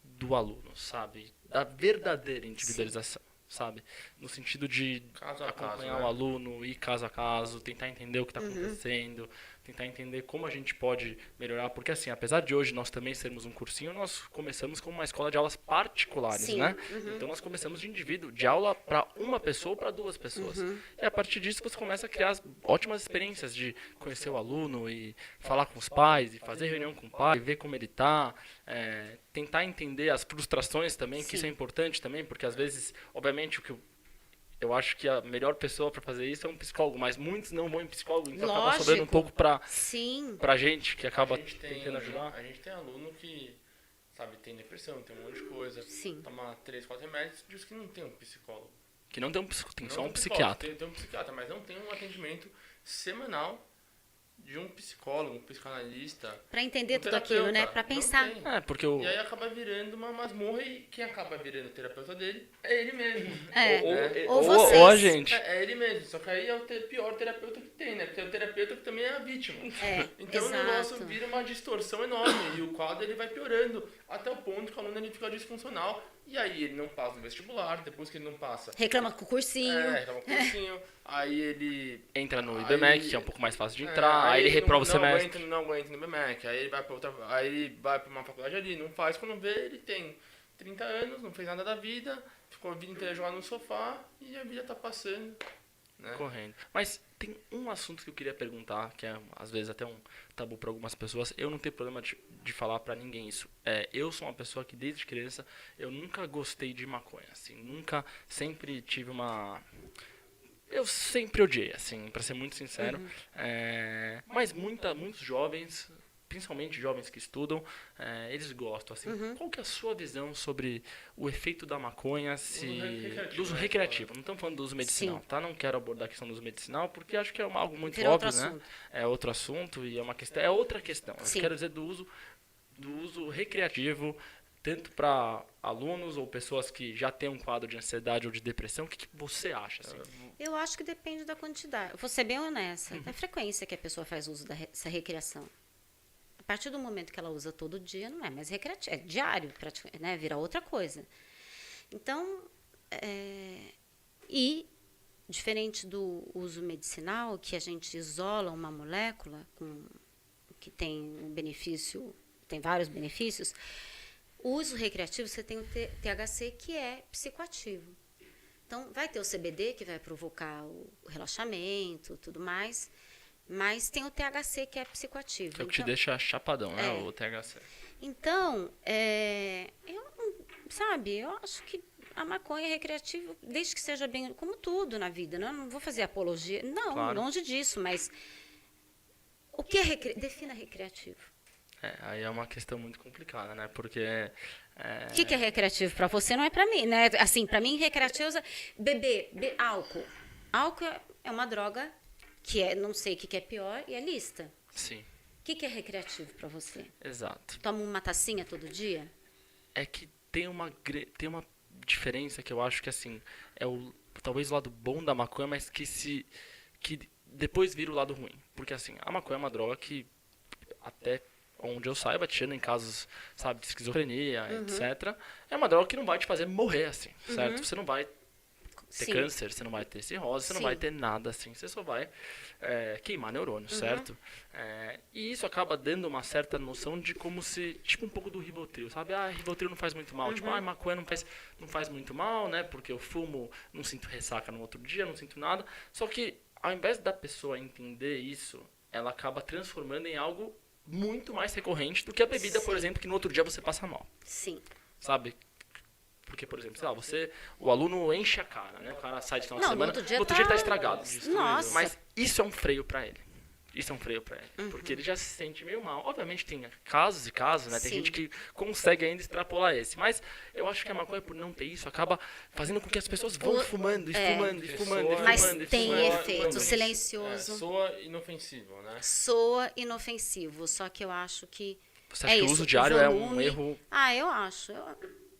do aluno, sabe? Da verdadeira individualização. Sabe? No sentido de acompanhar o aluno, ir caso a caso, tentar entender o que está acontecendo, tentar entender como a gente pode melhorar, porque assim, apesar de hoje nós também sermos um cursinho, nós começamos com uma escola de aulas particulares, Sim, né? Então nós começamos de indivíduo, de aula para uma pessoa ou para duas pessoas. E a partir disso você começa a criar ótimas experiências de conhecer o aluno e falar com os pais, e fazer reunião com o pai, ver como ele está, tentar entender as frustrações também, que isso é importante também, porque às vezes, obviamente, o que eu acho que a melhor pessoa para fazer isso é um psicólogo, mas muitos não vão em psicólogo, então acaba sobrando um pouco pra gente, que acaba tentando ajudar. A gente tem aluno que, sabe, tem depressão, tem um monte de coisa, Sim. toma 3, 4 remédios, diz que não tem um psicólogo. Que não tem um psicólogo, tem Não só um psicólogo, psiquiatra. Tem um psiquiatra, mas não tem um atendimento semanal de um psicólogo, um psicanalista. Para entender um tudo aquilo, né? terapeuta. Para Não pensar. tem. Porque E aí acaba virando uma masmorra e quem acaba virando o terapeuta dele é ele mesmo. Ou vocês. ou a gente. É ele mesmo, só que aí é o pior terapeuta que tem, né? Porque é o terapeuta que também é a vítima. Então o negócio exato. vira uma distorção enorme e o quadro ele vai piorando até o ponto que o aluno ele fica disfuncional e aí ele não passa no vestibular, depois que ele não passa... Reclama com o cursinho. Reclama com o cursinho, aí ele... Entra no IBMEC, que é um pouco mais fácil de entrar, aí ele reprova o semestre. Não aguenta no IBMEC, aí ele vai pra outra... Aí ele vai pra uma faculdade ali, não faz, quando vê, ele tem 30 anos, não fez nada da vida, ficou a vida inteira jogado no sofá e a vida tá passando, né? Correndo. Mas tem um assunto que eu queria perguntar, que é às vezes até um tabu para algumas pessoas. Eu não tenho problema de falar para ninguém isso. Eu sou uma pessoa que desde criança eu nunca gostei de maconha, assim, sempre tive uma... Eu sempre odiei, assim, para ser muito sincero. Mas muitos jovens, principalmente jovens que estudam, eles gostam, assim. Qual que é a sua visão sobre o efeito da maconha do uso recreativo? Não estamos falando do uso medicinal, tá? Não quero abordar a questão do uso medicinal, porque acho que é algo muito Vira óbvio, outro né? assunto. É outro assunto e é outra questão. Sim. Eu quero dizer do uso recreativo, tanto para alunos ou pessoas que já têm um quadro de ansiedade ou de depressão. O que você acha, assim? Eu acho que depende da quantidade. Eu vou ser bem honesta. Da frequência que a pessoa faz uso dessa recreação. A partir do momento que ela usa todo dia, não é mais recreativo. É diário, praticamente, né? Vira outra coisa. Então, diferente do uso medicinal, que a gente isola uma molécula que tem um benefício, tem vários benefícios, o uso recreativo você tem o THC, que é psicoativo. Então, vai ter o CBD, que vai provocar o relaxamento, tudo mais, mas tem o THC, que é psicoativo. Que é o que te deixa chapadão, né? O THC. Então, eu acho que a maconha é recreativa, desde que seja bem, como tudo na vida, né? Eu não vou fazer apologia, não, Claro. Longe disso, mas o que é defina recreativo? Aí é uma questão muito complicada, né? Porque... O que é recreativo para você não é para mim, né? Assim, para mim, recreativo é beber álcool. Álcool é uma droga que não sei o que é pior e é lista. Sim. O que é recreativo para você? Exato. Toma uma tacinha todo dia? É que tem uma diferença que eu acho que, assim, talvez o lado bom da maconha, mas que depois vira o lado ruim. Porque, assim, a maconha é uma droga que até onde eu saiba, tirando em casos, sabe, de esquizofrenia, etc., é uma droga que não vai te fazer morrer, assim, certo? Você não vai ter câncer, você não vai ter cirrose, você não vai ter nada, assim, você só vai queimar neurônios, certo? E isso acaba dando uma certa noção de como se, tipo um pouco do Rivotril, sabe? Rivotril não faz muito mal, tipo, maconha não faz muito mal, né, porque eu fumo, não sinto ressaca no outro dia, não sinto nada, só que ao invés da pessoa entender isso, ela acaba transformando em algo muito mais recorrente do que a bebida, por exemplo, que no outro dia você passa mal. Sim. Sabe? Porque, por exemplo, sei lá, o aluno enche a cara, né? O cara sai de final de semana, no outro dia ele tá estragado. Nossa. Mas isso é um freio pra ele. Porque ele já se sente meio mal. Obviamente tem casos e casos, né? Tem gente que consegue ainda extrapolar esse. Mas eu acho que a maconha, por não ter isso, acaba fazendo com que as pessoas vão fumando. Mas tem efeito silencioso. Soa inofensivo, né? Soa inofensivo. Só que eu acho que Você acha que o uso diário é um erro? Eu acho.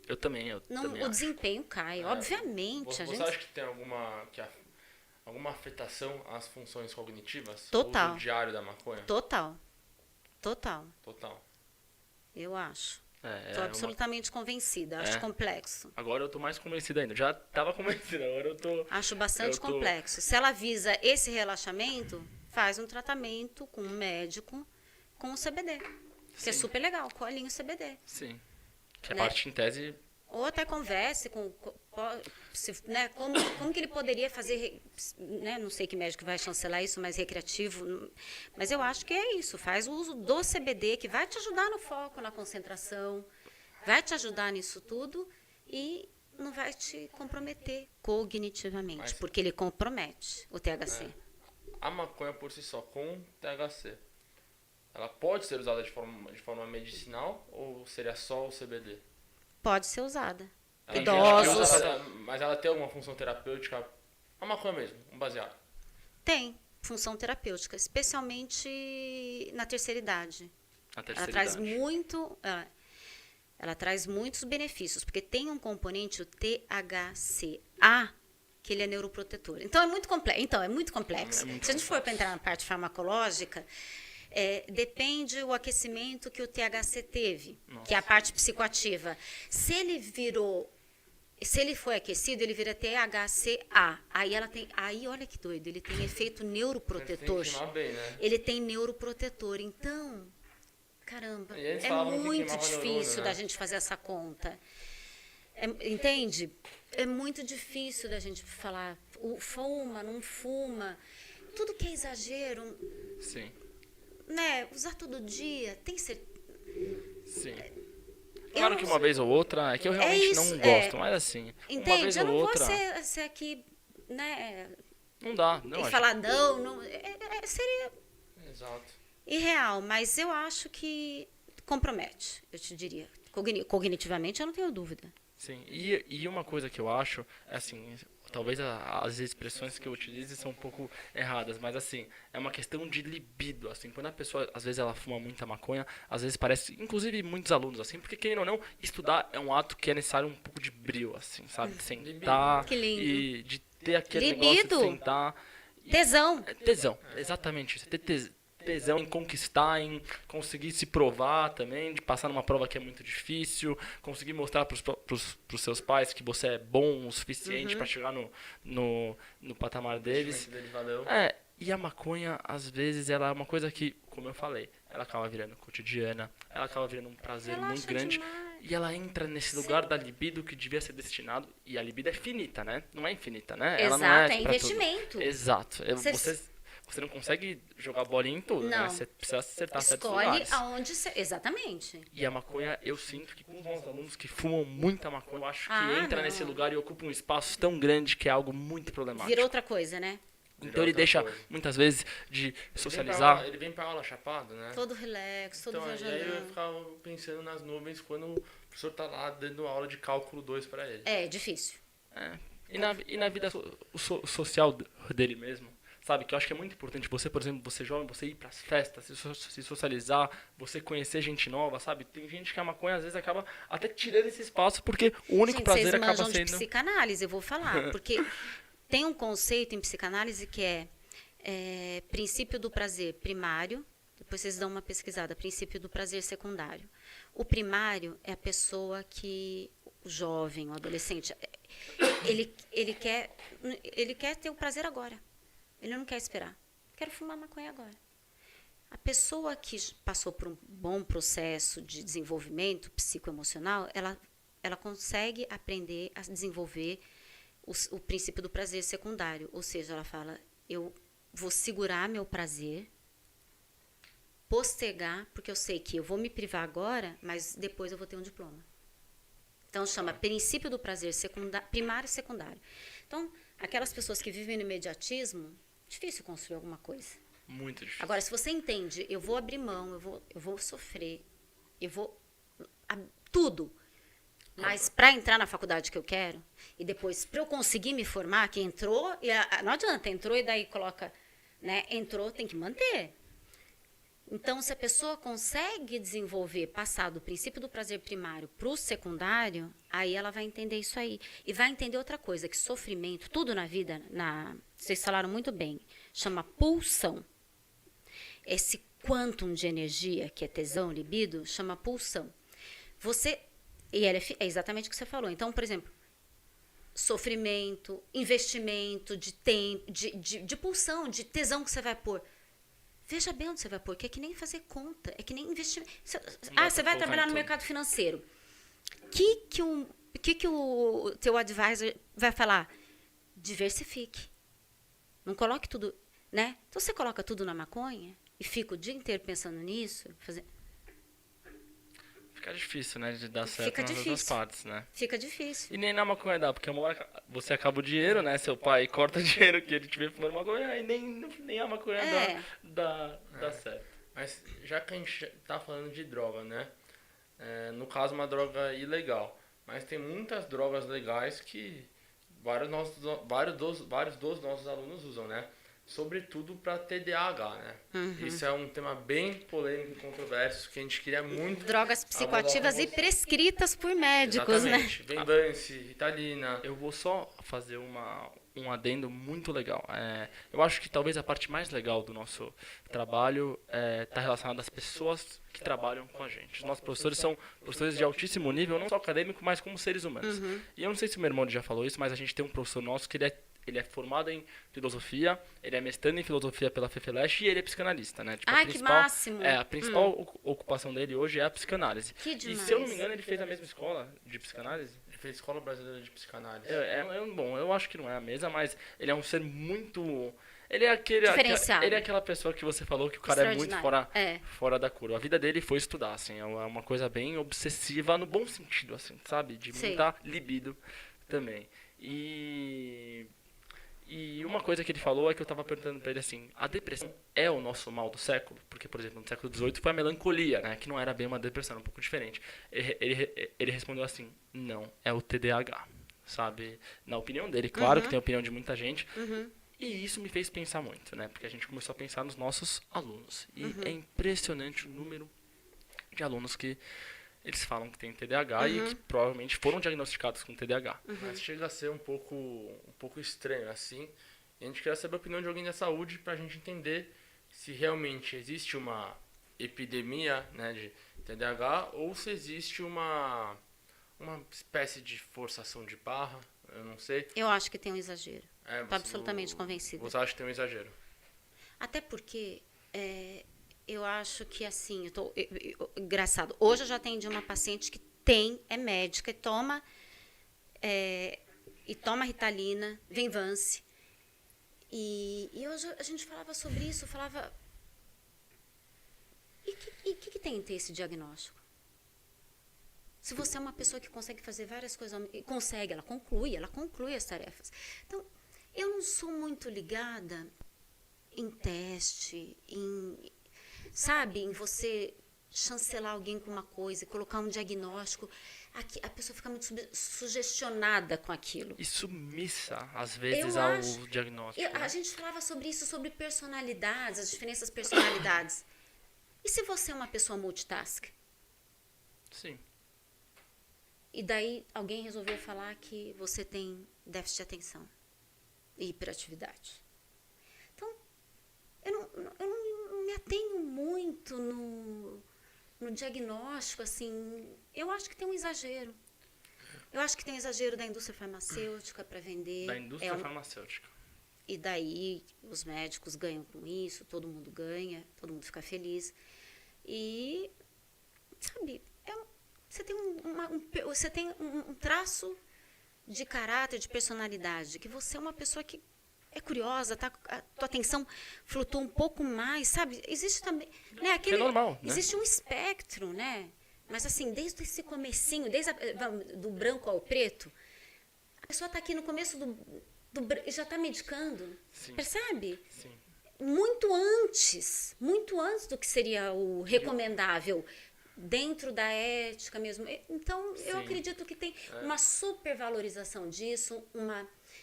Eu também O acho. desempenho cai, obviamente. Você acha que tem alguma afetação às funções cognitivas? Total. O uso diário da maconha? Total. Eu acho. Estou absolutamente convencida. Acho complexo. Agora eu tô mais convencido ainda. Já tava convencido, agora eu tô... Acho bastante complexo. Se ela visa esse relaxamento, faz um tratamento com um médico com o CBD. Que é Sim. super legal, colinho CBD. Sim. Que a Né? parte em tese. Ou até converse né, como que ele poderia fazer, né, não sei que médico vai chancelar isso, mas recreativo. Mas eu acho que é isso, faz o uso do CBD, que vai te ajudar no foco, na concentração, vai te ajudar nisso tudo e não vai te comprometer cognitivamente, Mas- porque ele compromete o THC. A maconha por si só, com THC, ela pode ser usada de forma medicinal ou seria só o CBD? Pode ser usada. Ela Idosos. mas ela tem alguma função terapêutica? A maconha mesmo, um baseado. Tem função terapêutica, especialmente na terceira idade. A Ela terceira traz idade. ela traz muitos benefícios, porque tem um componente, o THCA, que ele é neuroprotetor. Então, é muito complexo. Se a gente for para entrar na parte farmacológica, depende o aquecimento que o THC teve, que é a parte psicoativa. Se ele foi aquecido, ele vira THCA. Aí olha que doido, ele tem efeito neuroprotetor. Tem que queimar bem, né? Ele tem neuroprotetor. Então, caramba, E eles é falavam que muito queimava difícil neurônio, né? da gente fazer essa conta. Entende? É muito difícil da gente falar, fuma, não fuma. Tudo que é exagero, Sim. né? Usar todo dia, tem certeza. Sim. Claro que uma vez ou outra, é que eu realmente não isso, gosto, mas assim, uma vez Entende? Eu ou não outra, vou ser aqui, né? não dá. Não, E falar não seria Exato. irreal, mas eu acho que compromete, eu te diria. Cognitivamente, eu não tenho dúvida. Sim, e uma coisa que eu acho, assim, talvez as expressões que eu utilize são um pouco erradas, mas assim, é uma questão de libido, assim, quando a pessoa, às vezes ela fuma muita maconha, às vezes parece, inclusive muitos alunos, assim, porque querendo ou não, estudar é um ato que é necessário um pouco de brio, assim, sabe, de sentar Que lindo. e de ter aquele Libido. negócio de sentar. Tesão. Tesão, exatamente isso, ter tesão em conquistar, em conseguir se provar também, de passar numa prova que é muito difícil, conseguir mostrar para os seus pais que você é bom o suficiente para chegar no patamar deles. Dele valeu. E a maconha, às vezes, ela é uma coisa que, como eu falei, ela acaba virando cotidiana, ela acaba virando um prazer Relaxa muito grande. demais. E ela entra nesse lugar da libido que devia ser destinado, e a libido é finita, né? Não é infinita, né? Ela não Exato, é é pra investimento. tudo. Exato. Você- Você não consegue jogar bolinha em tudo, né? Não. Você precisa acertar certos Escolhe lugares. aonde você... Exatamente. E a maconha, eu sinto que com os meus alunos que fumam muita maconha, eu acho que Ah, entra não. nesse lugar e ocupa um espaço tão grande que é algo muito problemático. Virou outra coisa, né? Então ele outra deixa, coisa. muitas vezes, de Ele socializar. vem pra aula chapado, né? Todo relax, todo Então, aí eu viajadão. ficava pensando nas nuvens quando o professor tá lá dando aula de cálculo 2 pra ele. É, difícil. E na vida social dele mesmo, sabe? Que eu acho que é muito importante você, por exemplo, você jovem, você ir pras festas, se socializar, você conhecer gente nova, sabe? Tem gente que a maconha às vezes acaba até tirando esse espaço porque o único Gente, prazer vocês acaba manjam de sendo... psicanálise, eu vou falar. Porque tem um conceito em psicanálise que é princípio do prazer primário, depois vocês dão uma pesquisada, princípio do prazer secundário. O primário é a pessoa que, o jovem, o adolescente, ele quer ter o prazer agora. Ele não quer esperar. Quero fumar maconha agora. A pessoa que passou por um bom processo de desenvolvimento psicoemocional, ela consegue aprender a desenvolver o princípio do prazer secundário. Ou seja, ela fala, eu vou segurar meu prazer, postergar, porque eu sei que eu vou me privar agora, mas depois eu vou ter um diploma. Então, chama princípio do prazer primário e secundário. Então, aquelas pessoas que vivem no imediatismo, difícil construir alguma coisa. Muito difícil. Agora, se você entende, eu vou abrir mão, eu vou sofrer, eu vou... tudo. Mas para entrar na faculdade que eu quero, e depois para eu conseguir me formar, que entrou, não adianta, entrou e daí coloca, né? Entrou, tem que manter. Então, se a pessoa consegue desenvolver, passar do princípio do prazer primário para o secundário, aí ela vai entender isso aí. E vai entender outra coisa, que sofrimento, tudo na vida, vocês falaram muito bem, chama pulsão. Esse quantum de energia, que é tesão, libido, chama pulsão. É exatamente o que você falou. Então, por exemplo, sofrimento, investimento de tempo, de pulsão, de tesão que você vai pôr. Veja bem onde você vai pôr, que é que nem fazer conta, é que nem investimento. dá Você pra vai colocar trabalhar em no tudo. mercado financeiro. Que o teu advisor vai falar? Diversifique. Não coloque tudo, né? Então, você coloca tudo na maconha e fica o dia inteiro pensando nisso, Fica difícil, né, de dar certo Fica nas duas difícil. partes, né? fica difícil. E nem na maconha dá, porque uma hora você acaba o dinheiro, né? Seu pai corta dinheiro que ele te vê fumando maconha e nem a maconha dá certo. Mas já que a gente tá falando de droga, né? No caso, uma droga ilegal. Mas tem muitas drogas legais que vários dos nossos alunos usam, né? Sobretudo para TDAH, né? Isso é um tema bem polêmico e controverso que a gente queria muito Drogas psicoativas abordar e com você. prescritas por médicos, Exatamente. Venvance, Ritalina. Eu vou só fazer um adendo muito legal. Eu acho que talvez a parte mais legal do nosso trabalho está relacionada às pessoas que trabalham com a gente. Os nossos professores são professores de altíssimo nível, não só acadêmico, mas como seres humanos. E eu não sei se o meu irmão já falou isso, mas a gente tem um professor nosso que ele é formado em filosofia, ele é mestrando em filosofia pela FEFELESH e ele é psicanalista, né? Tipo, Que máximo! A principal ocupação dele hoje é a psicanálise. Que E demais. se eu não me engano, ele fez a mesma escola de psicanálise. Ele fez Escola Brasileira de Psicanálise. Bom, eu acho que não é a mesma, mas ele é um ser muito... Ele é Diferenciado. ele é aquela pessoa que você falou que o cara é muito fora da curva. A vida dele foi estudar, assim, é uma coisa bem obsessiva no bom sentido, assim, sabe? De Sei. muita libido também. E uma coisa que ele falou é que eu tava perguntando pra ele assim, a depressão é o nosso mal do século? Porque, por exemplo, no século XVIII foi a melancolia, né? Que não era bem uma depressão, era um pouco diferente. Ele respondeu assim, não, é o TDAH, sabe? Na opinião dele, claro que tem a opinião de muita gente. E isso me fez pensar muito, né? Porque a gente começou a pensar nos nossos alunos. E é impressionante o número de alunos que eles falam que tem TDAH e que provavelmente foram diagnosticados com TDAH. Mas chega a ser um pouco estranho, assim. E a gente queria saber a opinião de alguém da saúde pra gente entender se realmente existe uma epidemia, né, de TDAH ou se existe uma espécie de forçação de barra, eu não sei. Eu acho que tem um exagero. Tô Você- absolutamente convencida. Você acha que tem um exagero? Até porque eu acho que assim, engraçado. Hoje eu já atendi uma paciente que é médica e toma Ritalina, Venvance. E hoje a gente falava sobre isso, e o que tem em ter esse diagnóstico? Se você é uma pessoa que consegue fazer várias coisas, ela conclui as tarefas. Então, eu não sou muito ligada em teste, em você chancelar alguém com uma coisa, colocar um diagnóstico, a pessoa fica muito sugestionada com aquilo. E submissa, às vezes, Eu ao acho- diagnóstico. A né? gente falava sobre isso, sobre personalidades, as diferentes personalidades. E se você é uma pessoa multitask? Sim. E daí alguém resolveu falar que você tem déficit de atenção e hiperatividade. Então, eu não me atenho muito no diagnóstico, assim. Eu acho que tem um exagero. Eu acho que tem um exagero da indústria farmacêutica para vender. Da indústria farmacêutica. E daí os médicos ganham com isso, todo mundo ganha, todo mundo fica feliz. E, sabe, você tem um traço de caráter, de personalidade, que você é uma pessoa que é curiosa, a tua atenção flutua um pouco mais, sabe? Existe também, né, É normal, né? existe um espectro, né? Mas assim, desde esse comecinho, do branco ao preto, a pessoa está aqui no começo e já está medicando, Sim. percebe? Sim. Muito antes do que seria o recomendável, dentro da ética mesmo. Então, eu Sim. acredito que tem uma supervalorização disso,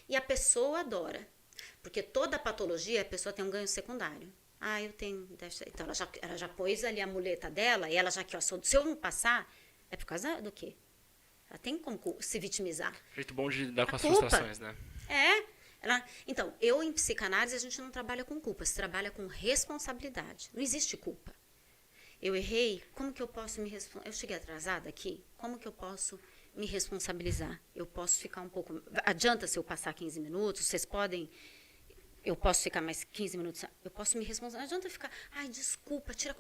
e a pessoa adora. Porque toda patologia, a pessoa tem um ganho secundário. Eu tenho... Então, ela já pôs ali a muleta dela, e ela já que, se eu não passar, é por causa do quê? Ela tem como se vitimizar. Jeito bom de lidar com as culpa. frustrações, né? Então, eu em psicanálise, a gente não trabalha com culpa, se trabalha com responsabilidade. Não existe culpa. Eu errei, como que eu posso eu cheguei atrasada aqui, como que eu posso me responsabilizar? Eu posso ficar um pouco... Adianta se eu passar 15 minutos, vocês podem eu posso ficar mais 15 minutos, eu posso me responsabilizar. Não adianta eu ficar, ai, desculpa, tira...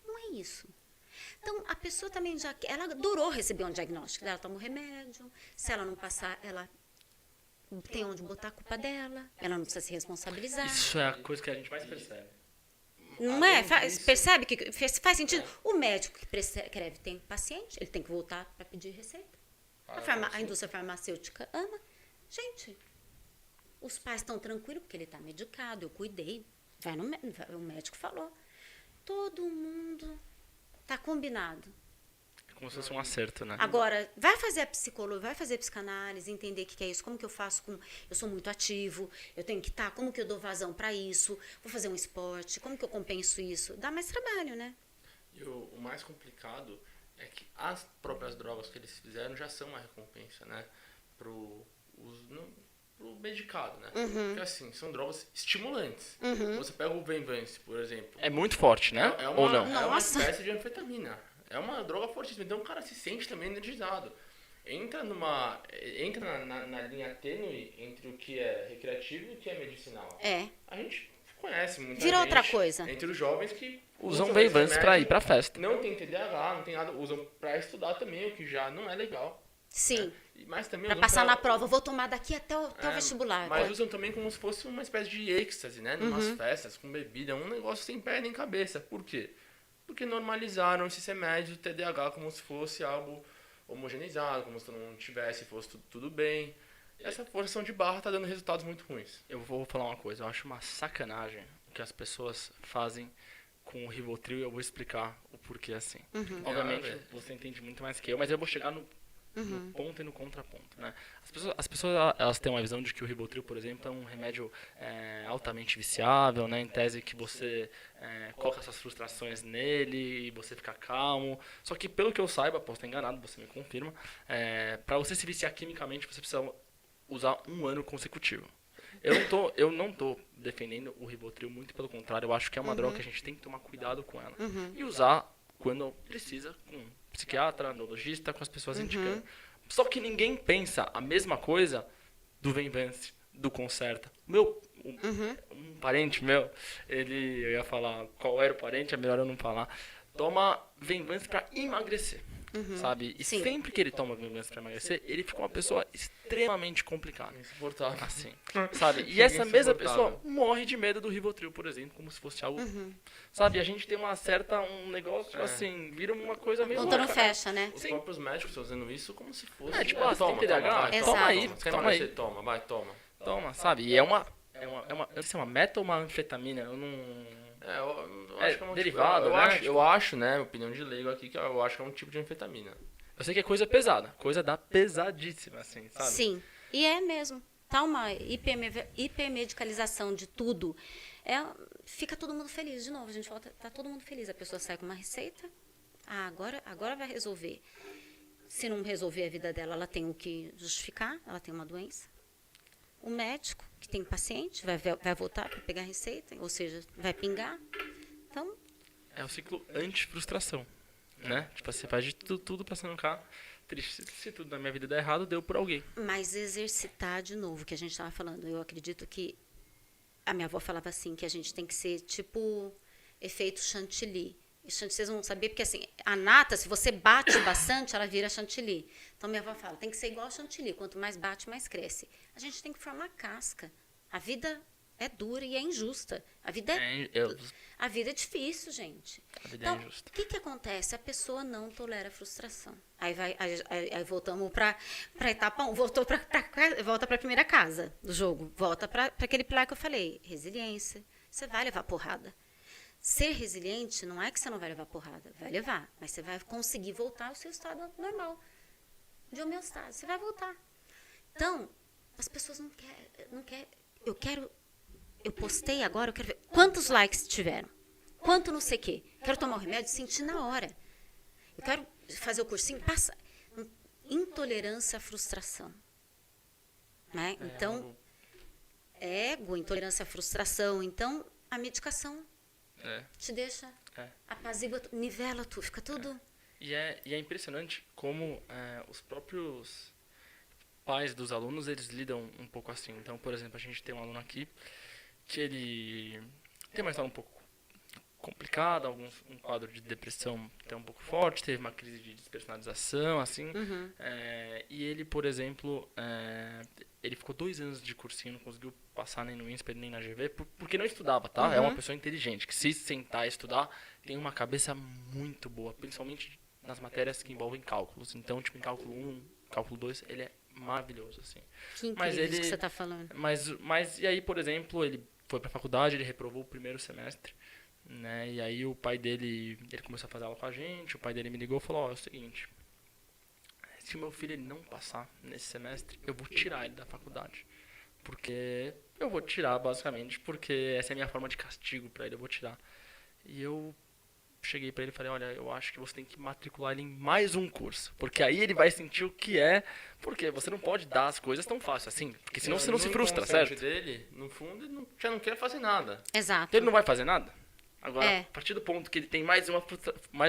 Não é isso. Então, a pessoa também ela adorou receber um diagnóstico. Ela toma o remédio, se ela não passar, ela tem onde botar a culpa dela, ela não precisa se responsabilizar. Isso é a coisa que a gente mais percebe. Não é? Percebe que faz sentido? O médico que prescreve tem paciente, ele tem que voltar para pedir receita. A indústria farmacêutica ama. Gente, os pais estão tranquilos porque ele está medicado, eu cuidei. O médico falou. Todo mundo está combinado. É como se fosse um acerto, né? Agora, vai fazer a psicologia, vai fazer a psicanálise, entender o que é isso, como que eu faço, eu sou muito ativo, eu tenho que estar, como que eu dou vazão para isso, vou fazer um esporte, como que eu compenso isso? Dá mais trabalho, né? E o mais complicado é que as próprias drogas que eles fizeram já são uma recompensa, né? Pro medicado, né? Porque assim, são drogas estimulantes. Você pega o Venvance, por exemplo. É muito forte, né? Ou não? É uma espécie de anfetamina. É uma droga fortíssima. Então o cara se sente também energizado. Entra na linha tênue entre o que é recreativo e o que é medicinal. A gente conhece muita Vira gente outra coisa. entre os jovens que usam Venvance pra ir pra festa. Não tem TDAH, não tem nada. Usam pra estudar também, o que já não é legal. Sim. Mas também pra passar na prova, eu vou tomar daqui até o vestibular. Mas usam também como se fosse uma espécie de êxtase, né? Numas festas, com bebida, um negócio sem pé nem cabeça. Por quê? Porque normalizaram esse remédio do TDAH como se fosse algo homogeneizado, como se todo mundo tivesse, fosse tudo bem. E essa forçação de barra tá dando resultados muito ruins. Eu vou falar uma coisa, eu acho uma sacanagem o que as pessoas fazem com o Rivotril e eu vou explicar o porquê assim. Obviamente, você entende muito mais que eu, mas eu vou chegar no ponto e no contraponto, né? As pessoas elas têm uma visão de que o Rivotril, por exemplo, é um remédio altamente viciável, né? Em tese que você coloca suas frustrações nele e você fica calmo. Só que pelo que eu saiba, posso estar enganado, você me confirma, para você se viciar quimicamente, você precisa usar 1 ano consecutivo. Eu não tô defendendo o Rivotril, muito pelo contrário, eu acho que é uma droga que a gente tem que tomar cuidado com ela. E usar quando precisa, com psiquiatra, neurologista, com as pessoas indicando. Só que ninguém pensa a mesma coisa do Venvance, do Concerta. Um parente meu, eu ia falar qual era o parente, é melhor eu não falar, toma Venvance pra emagrecer. Sabe? E sempre que ele toma Venvance pra emagrecer, ele fica uma pessoa extremamente complicada. Insuportável. Assim, sabe? E essa mesma pessoa morre de medo do Rivotril, por exemplo, como se fosse algo... Sabe? A gente tem um negócio assim, vira uma coisa meio... Conta não fecha, né? Os próprios médicos estão fazendo isso como se fosse... Tipo, você tem TDAH? Toma aí, toma aí. Toma. Toma, sabe? E eu não sei se é uma meta ou uma anfetamina, eu não... Eu acho que é um derivado, tipo, né? Eu acho, né, opinião de leigo aqui, que eu acho que é um tipo de anfetamina. Eu sei que é coisa pesada, coisa da pesadíssima, assim, sabe? Sim, e é mesmo. Tá uma hipermedicalização de tudo. Fica todo mundo feliz. De novo, a gente volta, tá todo mundo feliz. A pessoa sai com uma receita, agora vai resolver. Se não resolver a vida dela, ela tem o que justificar, ela tem uma doença. O médico, que tem paciente, vai voltar para pegar a receita, ou seja, vai pingar. Então... É o ciclo anti-frustração, né? Tipo, você faz de tudo pra você não ficar triste. Se tudo na minha vida der errado, deu por alguém. Mas exercitar de novo, que a gente estava falando. Eu acredito que... A minha avó falava assim, que a gente tem que ser tipo efeito chantilly. E vocês vão saber, porque assim, a nata, se você bate bastante, ela vira chantilly. Então, minha avó fala, tem que ser igual a chantilly. Quanto mais bate, mais cresce. A gente tem que formar casca. A vida é dura e é injusta. A vida é difícil, gente. A vida então, é injusta. O que aquontece? A pessoa não tolera a frustração. Aí voltamos para a etapa 1. Volta para a primeira casa do jogo. Volta para aquele pilar que eu falei. Resiliência. Você vai levar porrada. Ser resiliente não é que você não vai levar porrada. Vai levar. Mas você vai conseguir voltar ao seu estado normal. De homeostase. Você vai voltar. Então, as pessoas não querem... Eu postei agora, eu quero ver quantos likes tiveram. Quanto não sei o quê. Quero tomar o remédio, sentir na hora. Eu quero fazer o cursinho, passa. Intolerância à frustração. Né? Então, intolerância à frustração. Então, a medicação te deixa apazigua, nivela tudo, fica tudo... E é impressionante como os próprios pais dos alunos, eles lidam um pouco assim. Então, por exemplo, a gente tem um aluno aqui que ele tem uma história um pouco complicada, um quadro de depressão até um pouco forte, teve uma crise de despersonalização, assim. E ele, por exemplo, ele ficou 2 anos de cursinho, não conseguiu passar nem no INSPER nem na GV, porque não estudava, tá? É uma pessoa inteligente, que se sentar e estudar, tem uma cabeça muito boa, principalmente nas matérias que envolvem cálculos. Então, tipo, em cálculo 1, cálculo 2, ele é maravilhoso, assim. Que incrível isso que você está falando. Mas, e aí, por exemplo, ele foi pra faculdade, ele reprovou o primeiro semestre, né? E aí o pai dele, ele começou a fazer aula com a gente, o pai dele me ligou e falou, é o seguinte, se o meu filho ele não passar nesse semestre, eu vou tirar ele da faculdade. Porque eu vou tirar, basicamente, porque essa é a minha forma de castigo pra ele, eu vou tirar. E eu cheguei pra ele e falei, olha, eu acho que você tem que matricular ele em mais um curso, porque aí ele vai sentir o que é, porque você não pode dar as coisas tão fácil assim, porque senão você não se frustra, certo? Dele, no fundo, ele já não quer fazer nada. Exato. Então ele não vai fazer nada. Agora, a partir do ponto que ele tem mais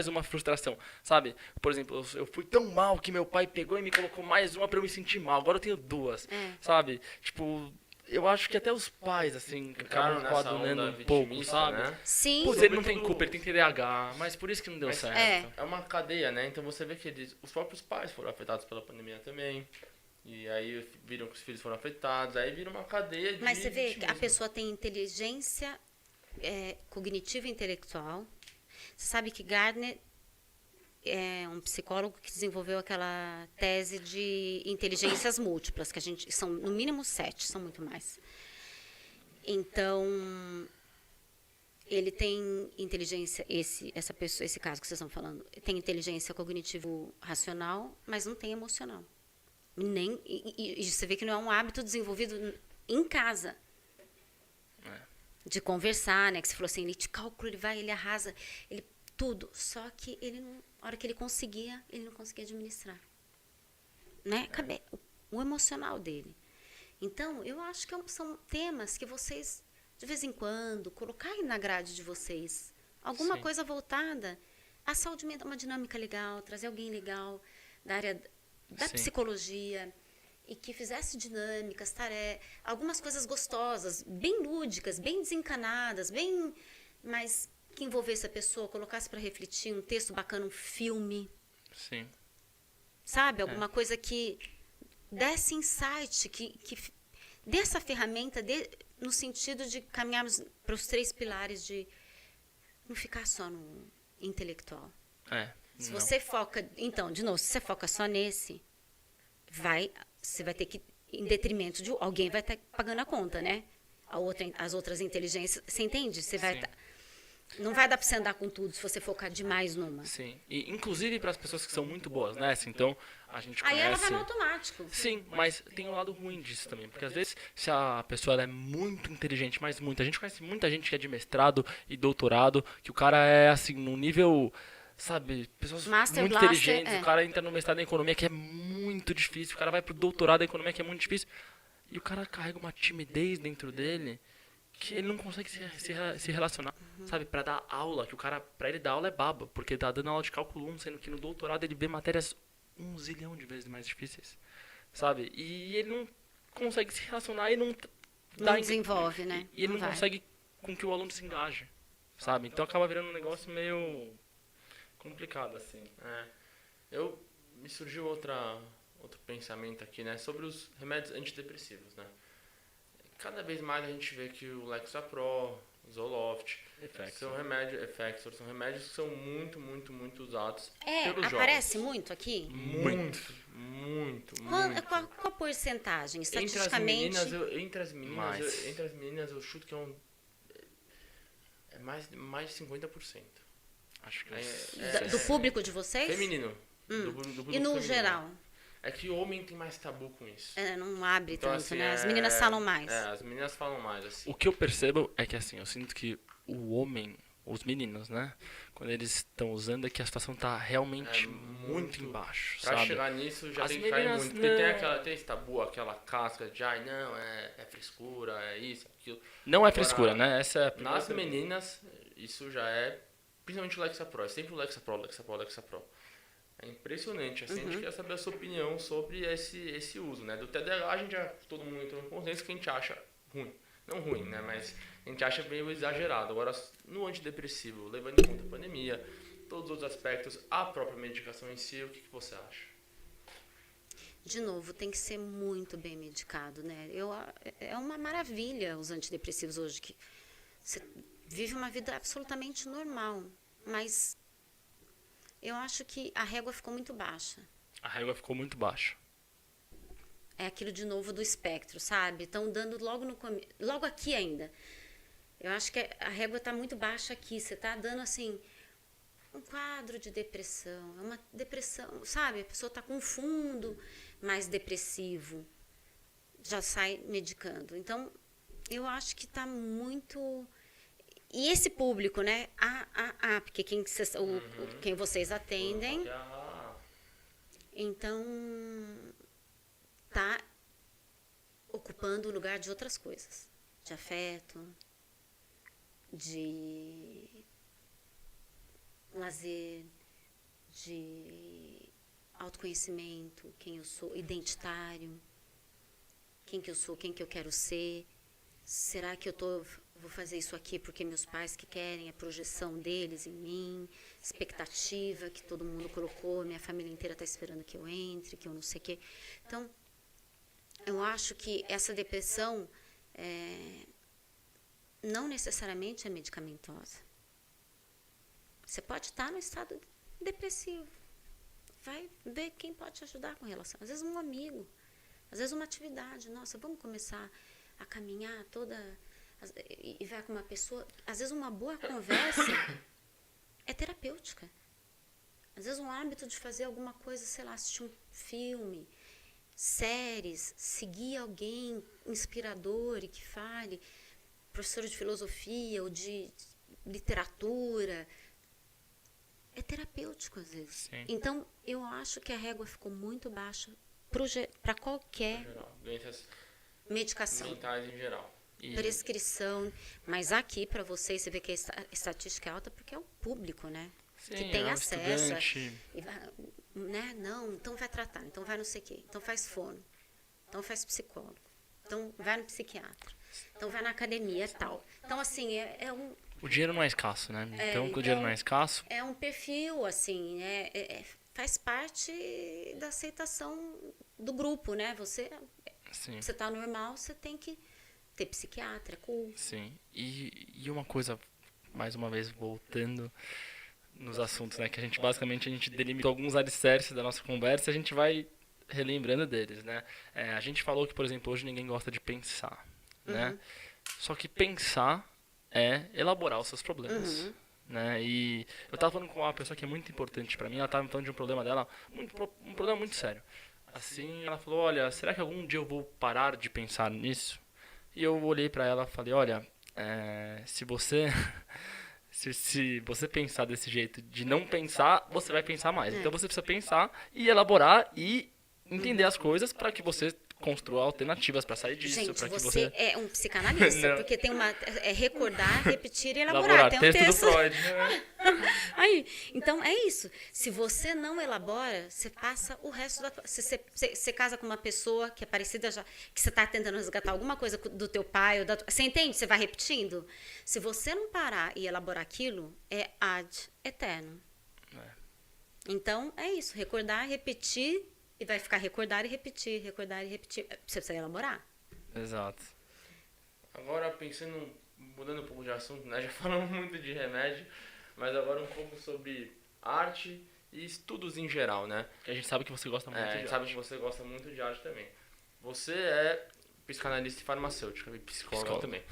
uma frustração, sabe? Por exemplo, eu fui tão mal que meu pai pegou e me colocou mais uma pra eu me sentir mal, agora eu tenho 2, sabe? Tipo, eu acho que até os pais, assim, acabam coadunando um pouco, sabe? Né? Sim. Putz, ele não tem culpa, ele tem TDAH, mas por isso que não deu certo. É uma cadeia, né? Então você vê que os próprios pais foram afetados pela pandemia também. E aí viram que os filhos foram afetados, aí vira uma cadeia de... Mas você vê que a pessoa tem inteligência cognitiva e intelectual. Você sabe que Gardner é um psicólogo que desenvolveu aquela tese de inteligências múltiplas, que a gente são no mínimo 7, são muito mais. Então, ele tem inteligência, esse caso que vocês estão falando, tem inteligência cognitivo-racional, mas não tem emocional. E você vê que não é um hábito desenvolvido em casa. De conversar, né? Que você falou assim, ele te calcula, ele arrasa, ele tudo. Só que ele não, a hora que ele não conseguia administrar. Né? O emocional dele. Então, eu acho que são temas que vocês, de vez em quando, colocarem na grade de vocês. Alguma coisa voltada à saúde mental, uma dinâmica legal, trazer alguém legal da área da psicologia, e que fizesse dinâmicas, algumas coisas gostosas, bem lúdicas, bem desencanadas, mas que envolvesse a pessoa, colocasse para refletir um texto bacana, um filme. Sim. Sabe? Alguma coisa que desse insight, que dessa ferramenta, no sentido de caminharmos para os 3 pilares de não ficar só no intelectual. Se você foca... Então, de novo, se você foca só nesse, você vai ter que, em detrimento de alguém, vai estar pagando a conta, né? As outras inteligências, você entende? Não vai dar para você andar com tudo se você focar demais numa. Sim, e inclusive para as pessoas que são muito boas nessa, então a gente conhece... Aí ela vai no automático. Sim, mas tem um lado ruim disso também, porque às vezes se a pessoa ela é muito inteligente, mas a gente conhece muita gente que é de mestrado e doutorado, que o cara é assim, num nível... Sabe, pessoas muito inteligentes, o cara entra no mestrado em economia que é muito difícil, o cara vai pro doutorado em economia que é muito difícil, e o cara carrega uma timidez dentro dele que ele não consegue se relacionar, sabe, pra dar aula, que o cara, pra ele dar aula é baba, porque tá dando aula de cálculo 1, sendo que no doutorado ele vê matérias 1 zilhão de vezes mais difíceis, sabe, e ele não consegue se relacionar e não desenvolve, né? E ele não consegue com que o aluno se engaje, sabe, então acaba virando um negócio meio... complicado, assim. Me surgiu outro pensamento aqui, né? Sobre os remédios antidepressivos, né? Cada vez mais a gente vê que o Lexapro, o Zoloft, são remédios que são muito, muito, muito usados pelos jovens. Aparece muito aqui? Muito. Qual a porcentagem? Estatisticamente? Entre as meninas, eu chuto que é mais de 50%. Acho que do público de vocês? Feminino. Do público e no feminino. Geral? É que o homem tem mais tabu com isso. Não abre então, tanto, assim, né? As meninas falam mais. As meninas falam mais, assim. O que eu percebo é que, assim, eu sinto que o homem, os meninos, né? Quando eles estão usando é que a situação tá realmente muito embaixo, pra sabe? chegar nisso já As tem que cair meninas muito. Porque tem esse tabu, aquela casca de, não, é frescura, é isso, aquilo. Não é frescura, né? Essa é a nas meninas, isso já é... Principalmente o Lexapro, é sempre o Lexapro. É impressionante, assim, a gente quer saber a sua opinião sobre esse uso, né? Do TDAH, todo mundo entrou no consenso que a gente acha ruim, não ruim, né? Mas a gente acha meio exagerado. Agora, no antidepressivo, levando em conta a pandemia, todos os outros aspectos, a própria medicação em si, o que você acha? De novo, tem que ser muito bem medicado, né? É uma maravilha os antidepressivos hoje, que você vive uma vida absolutamente normal, mas eu acho que a régua ficou muito baixa. A régua ficou muito baixa. É aquilo de novo do espectro, sabe? Estão dando logo aqui ainda. Eu acho que a régua está muito baixa aqui. Você está dando, assim, um quadro de depressão. É uma depressão, sabe? A pessoa está com um fundo mais depressivo. Já sai medicando. Então, eu acho que está muito... E esse público, né? Porque quem vocês atendem... Então, tá ocupando o lugar de outras coisas. De afeto, de lazer, de autoconhecimento, quem eu sou, identitário, quem que eu sou, quem que eu quero ser. Será que vou fazer isso aqui porque meus pais que querem, a projeção deles em mim, expectativa que todo mundo colocou, minha família inteira está esperando que eu entre, que eu não sei o quê. Então, eu acho que essa depressão não necessariamente é medicamentosa. Você pode estar no estado depressivo. Vai ver quem pode te ajudar com relação. Às vezes um amigo, às vezes uma atividade. Nossa, vamos começar a caminhar e vai com uma pessoa. Às vezes uma boa conversa é terapêutica. Às vezes um hábito de fazer alguma coisa, sei lá, assistir um filme, séries, seguir alguém inspirador e que fale, professor de filosofia ou de literatura, é terapêutico às vezes. Sim. Então, eu acho que a régua ficou muito baixa para qualquer medicação. Mentais em geral. Prescrição, mas aqui para vocês, você vê que a estatística é alta porque é o público, né? Sim, que tem acesso. E vai, né? Não, então vai tratar, então vai não sei o quê, então faz fono, então faz psicólogo, então vai no psiquiatra, então vai na academia e tal. Então, assim, o dinheiro não é escasso, né? Então, o dinheiro não é escasso... É um perfil, assim, faz parte da aceitação do grupo, né? Você tá normal, você tem que ter psiquiatra, cool. Sim. E uma coisa, mais uma vez, voltando nos assuntos, né? Que a gente delimitou alguns alicerces da nossa conversa e a gente vai relembrando deles, né? A gente falou que, por exemplo, hoje ninguém gosta de pensar, né? Só que pensar é elaborar os seus problemas, né? E eu tava falando com uma pessoa que é muito importante pra mim, ela tava me falando de um problema dela, um problema muito sério. Assim, ela falou, olha, será que algum dia eu vou parar de pensar nisso? E eu olhei pra ela e falei, olha, se você pensar desse jeito de não pensar, você vai pensar mais. Então você precisa pensar e elaborar e entender as coisas para que você construa alternativas para sair disso. Gente, pra que você é um psicanalista, porque tem recordar, repetir e elaborar. Elaborar, tem texto do Freud, né? Aí, então é isso. Se você não elabora, você passa o resto da tua... Se você casa com uma pessoa que é parecida já, que você está tentando resgatar alguma coisa do teu pai, você entende? Você vai repetindo. Se você não parar e elaborar aquilo, é ad eterno. Então, é isso. Recordar, repetir... E vai ficar recordar e repetir. Você precisa elaborar. Exato. Agora, mudando um pouco de assunto, né? Já falamos muito de remédio, mas agora um pouco sobre arte e estudos em geral, né? Que a gente sabe que você gosta muito de arte. A gente sabe que você gosta muito de arte também. Você é psicanalista e farmacêutica, e psicóloga também.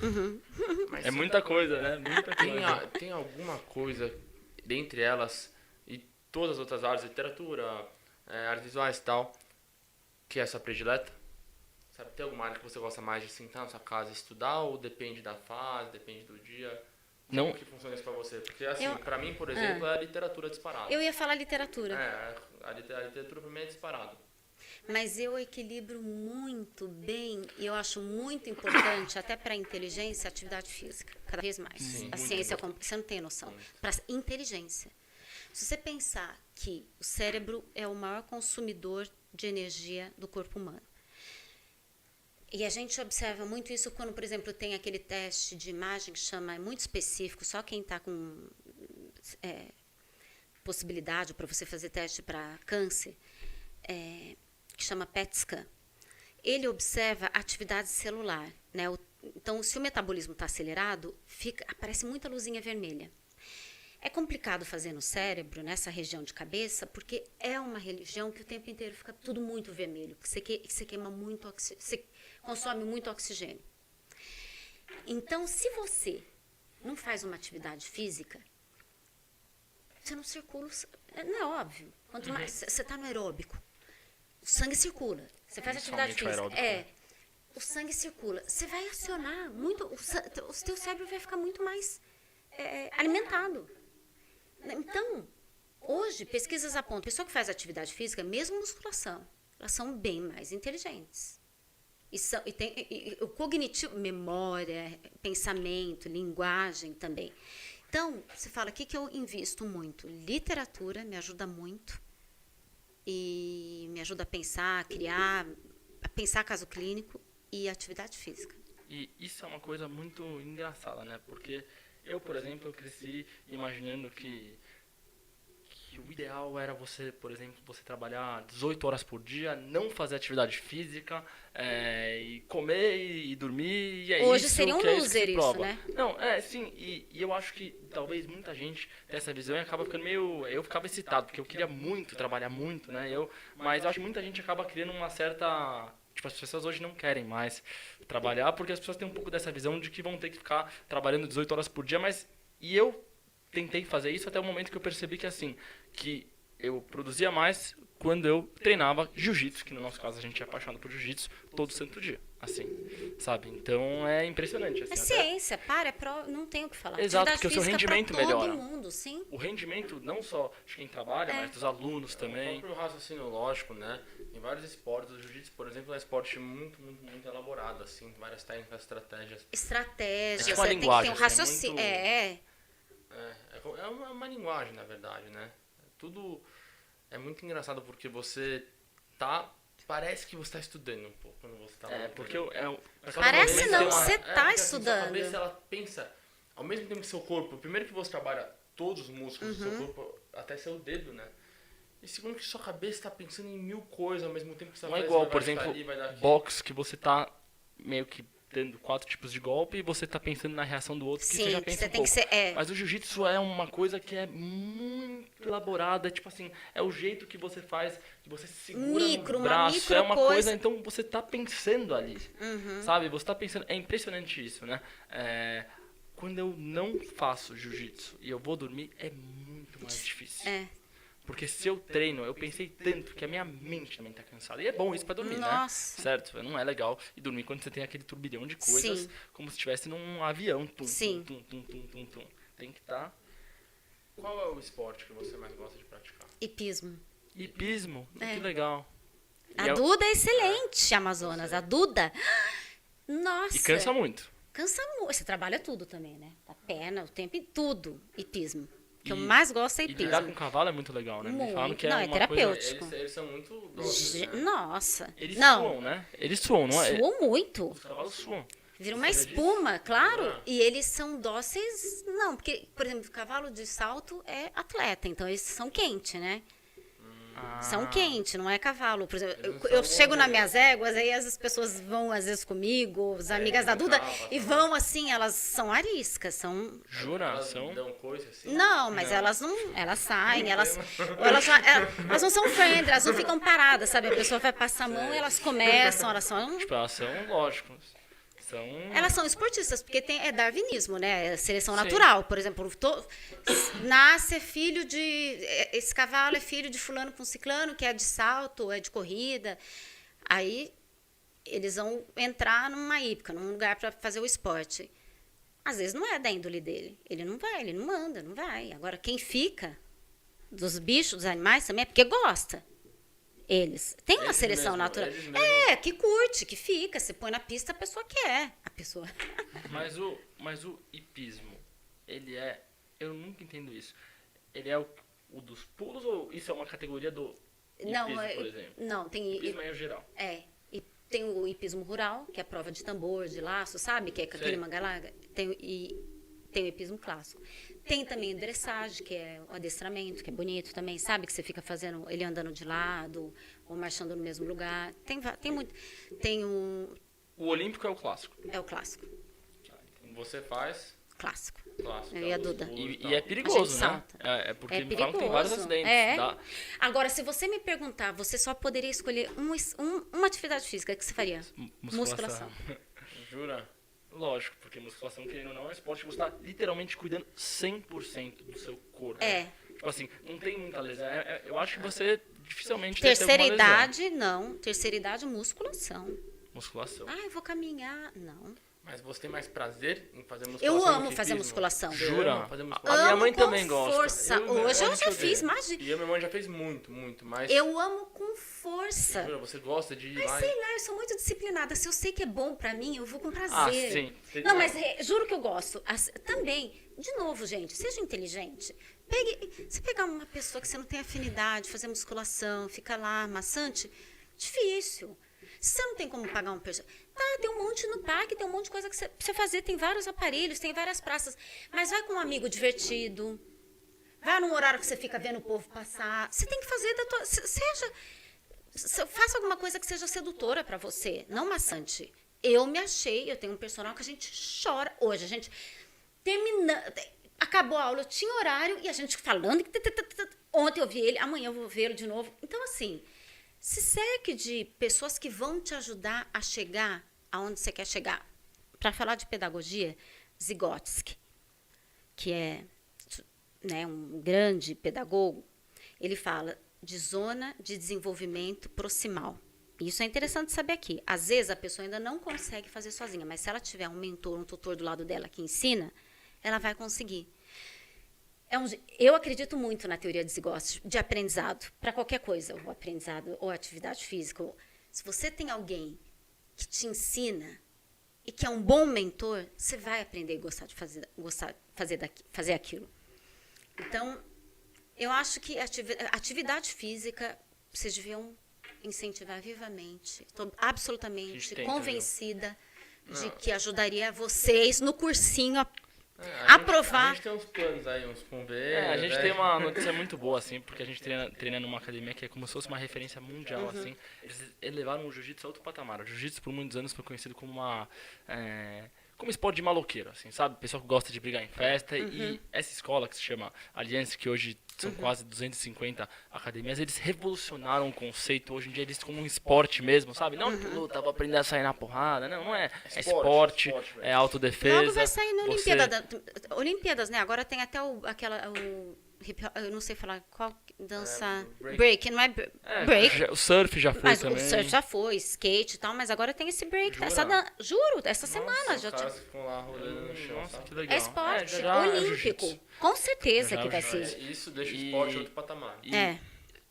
Mas é muita coisa, né? Muita coisa. Tem alguma coisa, dentre elas, e todas as outras áreas, literatura... artes visuais e tal, que é a sua predileta? Sabe, tem alguma área que você gosta mais de sentar na sua casa e estudar, ou depende da fase, depende do dia? Como que funciona isso pra você? Porque, assim, pra mim, por exemplo, é a literatura disparada. Eu ia falar literatura. A literatura pra mim é disparado. Mas eu equilibro muito bem, e eu acho muito importante, até para a inteligência, a atividade física, cada vez mais. Sim, a ciência, você não tem noção. Para inteligência. Se você pensar que o cérebro é o maior consumidor de energia do corpo humano, E a gente observa muito isso quando, por exemplo, tem aquele teste de imagem que chama, é muito específico, só quem está com possibilidade para você fazer teste para câncer, que chama PET scan. Ele observa a atividade celular, né? Então, se o metabolismo está acelerado, aparece muita luzinha vermelha. É complicado fazer no cérebro, nessa região de cabeça, porque é uma região que o tempo inteiro fica tudo muito vermelho, que você queima muito, você consome muito oxigênio. Então, se você não faz uma atividade física, você não circula, não é óbvio. Quanto mais você está no aeróbico, o sangue circula. Você faz atividade física, o sangue circula. Você vai acionar muito, o teu cérebro vai ficar muito mais alimentado. Então, hoje, pesquisas apontam, a pessoa que faz atividade física, mesmo musculação, elas são bem mais inteligentes. E tem o cognitivo, memória, pensamento, linguagem também. Então, você fala, o que eu invisto muito? Literatura me ajuda muito. E me ajuda a pensar, a criar, a pensar caso clínico e atividade física. E isso é uma coisa muito engraçada, né? Porque eu, por exemplo, eu cresci imaginando que o ideal era você, por exemplo, você trabalhar 18 horas por dia, não fazer atividade física, e comer e dormir, e Hoje isso seria um que loser isso, né? Não, sim, e eu acho que talvez muita gente tenha essa visão e acaba ficando meio... Eu ficava excitado, porque eu queria muito trabalhar muito, né? Mas eu acho que muita gente acaba criando uma certa... Tipo, as pessoas hoje não querem mais trabalhar, porque as pessoas têm um pouco dessa visão de que vão ter que ficar trabalhando 18 horas por dia, E eu tentei fazer isso até o momento que eu percebi que, assim, que eu produzia mais quando eu treinava jiu-jitsu, que no nosso caso a gente é apaixonado por jiu-jitsu, todo santo dia, assim, sabe? Então é impressionante. Assim, ciência, não tem o que falar. Exato, porque o seu rendimento melhora. Todo mundo, sim. O rendimento não só de quem trabalha, mas dos alunos também. O próprio raciocínio lógico, né? Em vários esportes, o jiu-jitsu, por exemplo, é um esporte muito, muito, muito elaborado, assim, várias técnicas, estratégias. É uma linguagem, tem um raciocínio. É uma linguagem, na verdade, né? Tudo é muito engraçado porque você parece que você está estudando um pouco quando você está lá. Porque parece não, você está estudando. Sua cabeça, ela pensa, ao mesmo tempo que seu corpo, primeiro que você trabalha todos os músculos do seu corpo, até seu dedo, né? E segundo que sua cabeça está pensando em 1000 coisas ao mesmo tempo que você não é igual, por exemplo, boxe, que você está meio que dando 4 tipos de golpe e você está pensando na reação do outro, que você já pensa um pouco. Mas o jiu-jitsu é uma coisa que é muito elaborada, tipo assim, é o jeito que você faz, que você segura no braço, é uma coisa, então você está pensando ali, sabe? Você está pensando, é impressionante isso, né? Quando eu não faço jiu-jitsu e eu vou dormir, é muito mais difícil. Porque se eu treino, eu pensei tanto que a minha mente também tá cansada. E é bom isso pra dormir, né? Certo? Não é legal ir dormir quando você tem aquele turbilhão de coisas, como se estivesse num avião. Tum. Tem que estar... Qual é o esporte que você mais gosta de praticar? Hipismo. Hipismo? Que legal. A Duda é excelente, Amazonas. A Duda... Nossa. E cansa muito. Cansa muito. Você trabalha tudo também, né? A perna, o tempo e tudo. Hipismo. O que eu mais gosto é hipismo. E lidar com cavalo é muito legal, né? Me falam que é terapêutico. Coisa... Eles são muito dóceis, né? Nossa. Eles suam, né? Eles suam, não é? Suam muito. Os cavalos suam. Vira uma espuma, claro. E eles são dóceis, não. Porque, por exemplo, o cavalo de salto é atleta. Então, eles são quentes, né? São quentes, não é cavalo. Por exemplo, eu chego nas minhas éguas, aí as pessoas vão às vezes comigo, as amigas da Duda, e vão assim, elas são ariscas, são... Jura? Elas dão coisa assim? Não, mas elas não, elas saem, elas não são friendly, elas não ficam paradas, sabe? A pessoa vai passar a mão e elas começam, elas são... Tipo, elas são, lógico, Elas são esportistas, porque é darwinismo, né? É seleção natural. Por exemplo, nasce filho de... Esse cavalo é filho de fulano com ciclano, que é de salto, é de corrida. Aí, eles vão entrar numa hípica, num lugar para fazer o esporte. Às vezes, não é da índole dele. Ele não vai, ele não manda, não vai. Agora, quem fica dos bichos, dos animais, também é porque gosta. Eles. Tem uma seleção natural. Que curte, que fica. Você põe na pista, a pessoa quer. A pessoa. Mas o hipismo, ele é... Eu nunca entendo isso. Ele é o dos pulos ou isso é uma categoria do hipismo, por exemplo? Não, tem... Hipismo é o geral. Tem o hipismo rural, que é a prova de tambor, de laço, sabe? Que é com aquele mangalaga. Tem o hipismo clássico. Tem também o dressage, que é o adestramento, que é bonito também, sabe? Que você fica fazendo ele andando de lado ou marchando no mesmo lugar. Tem muito. Tem o... O olímpico é o clássico. É o clássico. Você faz Clássico. clássico. Eu e a Duda. E é A perigoso, gente né? salta. É porque É me falam que tem vários acidentes. É. Agora, se você me perguntar, você só poderia escolher uma atividade física, que você faria? Musculação. Jura? Lógico, porque musculação, querendo ou não, é um esporte que você está literalmente cuidando 100% do seu corpo. É. Tipo assim, não tem muita lesão. Eu acho que você dificilmente Terceira deve ter alguma idade, não. Terceira idade, musculação. musculação. Ah, eu vou caminhar. Não. Mas você tem mais prazer em fazer musculação? Eu do amo que fazer hipismo? musculação. Você Jura? ama fazer musculação? A minha mãe Amo também com gosta. força. Hoje eu já fiz, imagina. E a minha mãe já fez muito, mas... Eu amo com força. Jura, você gosta de ir Mas lá sei lá, eu sou muito disciplinada. Se eu sei que é bom pra mim, eu vou com prazer. Ah, sim. Não, mas juro que eu gosto. Também, de novo, gente, seja inteligente. Se pegar uma pessoa que você não tem afinidade, fazer musculação, fica lá, maçante, difícil. Se você não tem como pagar um personal... Tá, tem um monte no parque, tem um monte de coisa que você precisa fazer, tem vários aparelhos, tem várias praças. Mas vai com um amigo divertido, vai num horário que você fica vendo o povo passar. Você tem que fazer da tua... Faça alguma coisa que seja sedutora para você, não maçante. Eu me achei, eu tenho um personal que a gente chora. Hoje, a gente acabou a aula, eu tinha horário e a gente falando. Ontem eu vi ele, amanhã eu vou vê-lo de novo. Então, assim, se cerque de pessoas que vão te ajudar a chegar aonde você quer chegar. Para falar de pedagogia, Vygotsky, que é, né, um grande pedagogo, ele fala de zona de desenvolvimento proximal. Isso é interessante saber aqui. Às vezes a pessoa ainda não consegue fazer sozinha, mas se ela tiver um mentor, um tutor do lado dela que ensina, ela vai conseguir. Eu acredito muito na teoria de Vygotsky, de aprendizado, para qualquer coisa, ou aprendizado, ou atividade física. Se você tem alguém que te ensina e que é um bom mentor, você vai aprender a gostar de fazer aquilo. Então, eu acho que a atividade física, vocês deviam incentivar vivamente. Estou absolutamente convencida de que ajudaria vocês no cursinho a aprovar. A gente tem uns planos aí, uns convênios. A gente tem uma notícia muito boa, assim, porque a gente treina numa academia que é como se fosse uma referência mundial, assim. Eles elevaram o jiu-jitsu a outro patamar. O jiu-jitsu, por muitos anos, foi conhecido como como esporte de maloqueiro, assim, sabe? Pessoal que gosta de brigar em festa. E essa escola que se chama Aliança, que hoje são quase 250 academias, eles revolucionaram o conceito. Hoje em dia eles como um esporte mesmo, sabe? Não luta pra aprender a sair na porrada, não é. É esporte, é autodefesa. Logo vai sair na Olimpíadas, né? Agora tem até eu não sei falar qual dança. Break, não é break. O surf já foi mas também. O surf já foi, skate e tal, mas agora tem esse break. Juro, essa semana. Já caras ficam lá rolando no chão. Nossa, que legal. É esporte olímpico. jiu-jitsu. Com certeza que vai jiu-jitsu. ser. Isso deixa o esporte em outro patamar.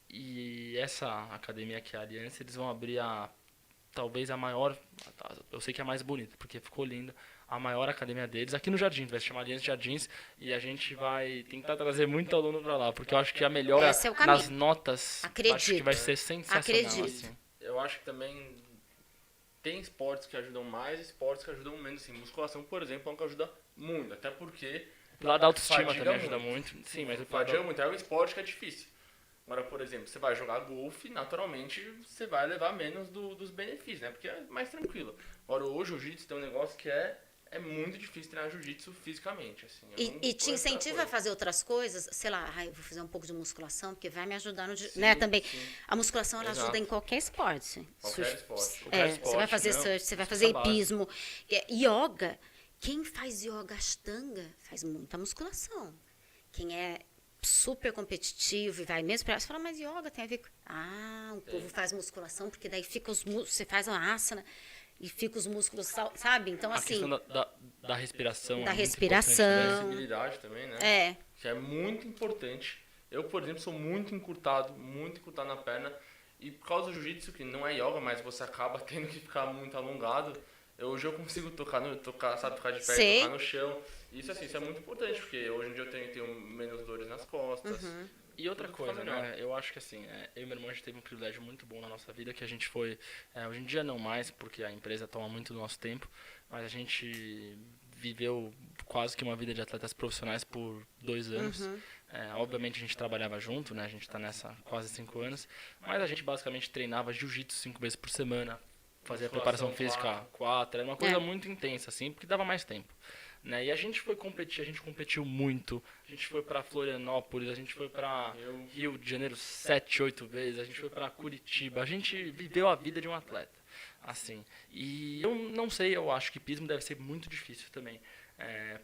E essa academia que é a Aliança, eles vão abrir talvez a maior, eu sei que é a mais bonita, porque ficou linda, a maior academia deles, aqui no Jardim, vai se chamar Aliança Jardins, e a gente vai tentar trazer muito aluno para lá, porque eu acho que a melhora nas notas, acho que vai ser sensacional. Assim. Eu acho que também tem esportes que ajudam mais e esportes que ajudam menos. Assim, musculação, por exemplo, é um que ajuda muito, até porque... O lado da autoestima também ajuda muito. Sim, mas fadiga muito, é um esporte que é difícil. Agora, por exemplo, você vai jogar golfe, naturalmente você vai levar menos dos benefícios, né? Porque é mais tranquilo. Agora, o jiu-jitsu tem um negócio que é muito difícil treinar jiu-jitsu fisicamente. Assim, e te incentiva a fazer outras coisas? Sei lá, eu vou fazer um pouco de musculação, porque vai me ajudar né, também. Sim. A musculação, ela ajuda em qualquer esporte. Qualquer esporte. Você vai fazer surf, você vai fazer hipismo. Yoga. Quem faz yoga ashtanga faz muita musculação. Quem é super competitivo e vai mesmo para você fala, mas yoga tem a ver com... o povo faz musculação porque daí fica os músculos, você faz uma asana e fica os músculos, sabe? Então, assim... A questão da respiração. Da respiração. Flexibilidade também, né? Que é muito importante. Eu, por exemplo, sou muito encurtado na perna. E por causa do jiu-jitsu, que não é yoga, mas você acaba tendo que ficar muito alongado, hoje eu consigo sabe, ficar de pé e tocar no chão. Isso, assim, isso é muito importante, porque hoje em dia eu tenho menos dores nas costas, E outra coisa, né? Eu acho que assim, eu e meu irmão a gente teve um privilégio muito bom na nossa vida, que a gente foi, hoje em dia não mais, porque a empresa toma muito do nosso tempo, mas a gente viveu quase que uma vida de atletas profissionais por 2 anos. Obviamente a gente trabalhava junto, né? A gente tá nessa quase 5 anos, mas a gente basicamente treinava jiu-jitsu 5 vezes por semana, fazia preparação física 4, era uma coisa muito intensa, assim, porque dava mais tempo. Né? E a gente foi competir, a gente competiu muito, a gente foi pra Florianópolis, a gente foi pra Rio de Janeiro 7, 8 vezes, a gente foi pra Curitiba, a gente viveu a vida de um atleta, assim. E eu não sei, eu acho que pismo deve ser muito difícil também,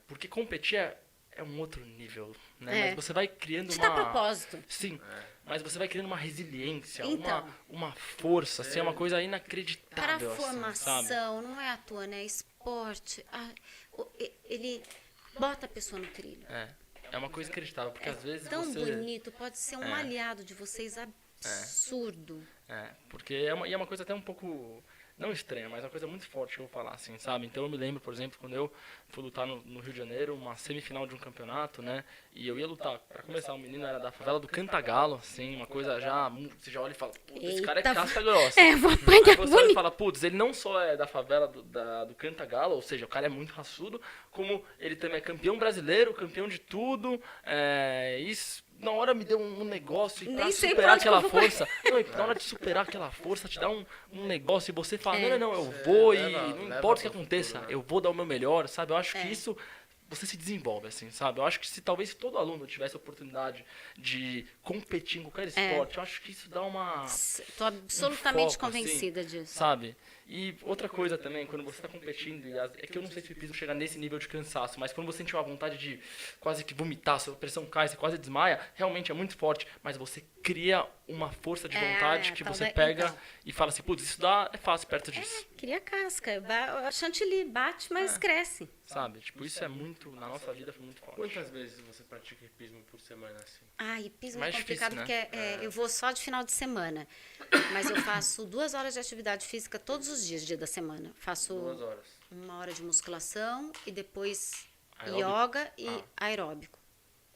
porque competir é um outro nível, né? Mas você vai criando uma... propósito. Sim, mas você vai criando uma resiliência, então, uma força, assim, é uma coisa inacreditável. Para a formação, sabe? não é à toa, né? Esporte, ele bota a pessoa no trilho. É uma coisa inacreditável, porque às vezes tão você... bonito, pode ser um aliado de vocês absurdo. Porque é uma coisa até um pouco... Não estranha, mas é uma coisa muito forte que eu vou falar, assim, sabe? Então eu me lembro, por exemplo, quando eu fui lutar no Rio de Janeiro, uma semifinal de um campeonato, né? E eu ia lutar, pra começar, o menino era da favela do Cantagalo, assim, uma coisa já... Você já olha e fala, putz, esse cara é casca grossa. Vou apanhar Aí você olha e fala, putz, ele não só é da favela do Cantagalo, ou seja, o cara é muito raçudo, como ele também é campeão brasileiro, campeão de tudo, isso... Na hora me deu um negócio e pra superar aquela força... Não, e na hora de superar aquela força, te dá um negócio e você fala, não, eu vou e não importa o que aconteça, eu vou dar o meu melhor, sabe? Eu acho que isso... Você se desenvolve, assim, sabe? Eu acho que se talvez todo aluno tivesse a oportunidade de competir em qualquer esporte, eu acho que isso dá uma... Estou absolutamente convencida assim, disso. Sabe? E outra coisa também, quando você está competindo, é que eu não sei se o pismo chega nesse nível de cansaço, mas quando você sente uma vontade de quase que vomitar, sua pressão cai, você quase desmaia, realmente é muito forte, mas você cria uma força de vontade que você pega e fala assim, putz, isso é fácil perto disso. Cria casca, a chantilly bate, mas cresce. Sabe? Tipo, isso é muito, na nossa vida foi muito forte. Quantas vezes você pratica hipismo por semana, assim? Hipismo mais é complicado difícil, né? porque eu vou só de final de semana. Mas eu faço 2 horas de atividade física todos os dias, dia da semana. Faço 2 horas. 1 hora de musculação e depois Aeróbico? yoga e aeróbico.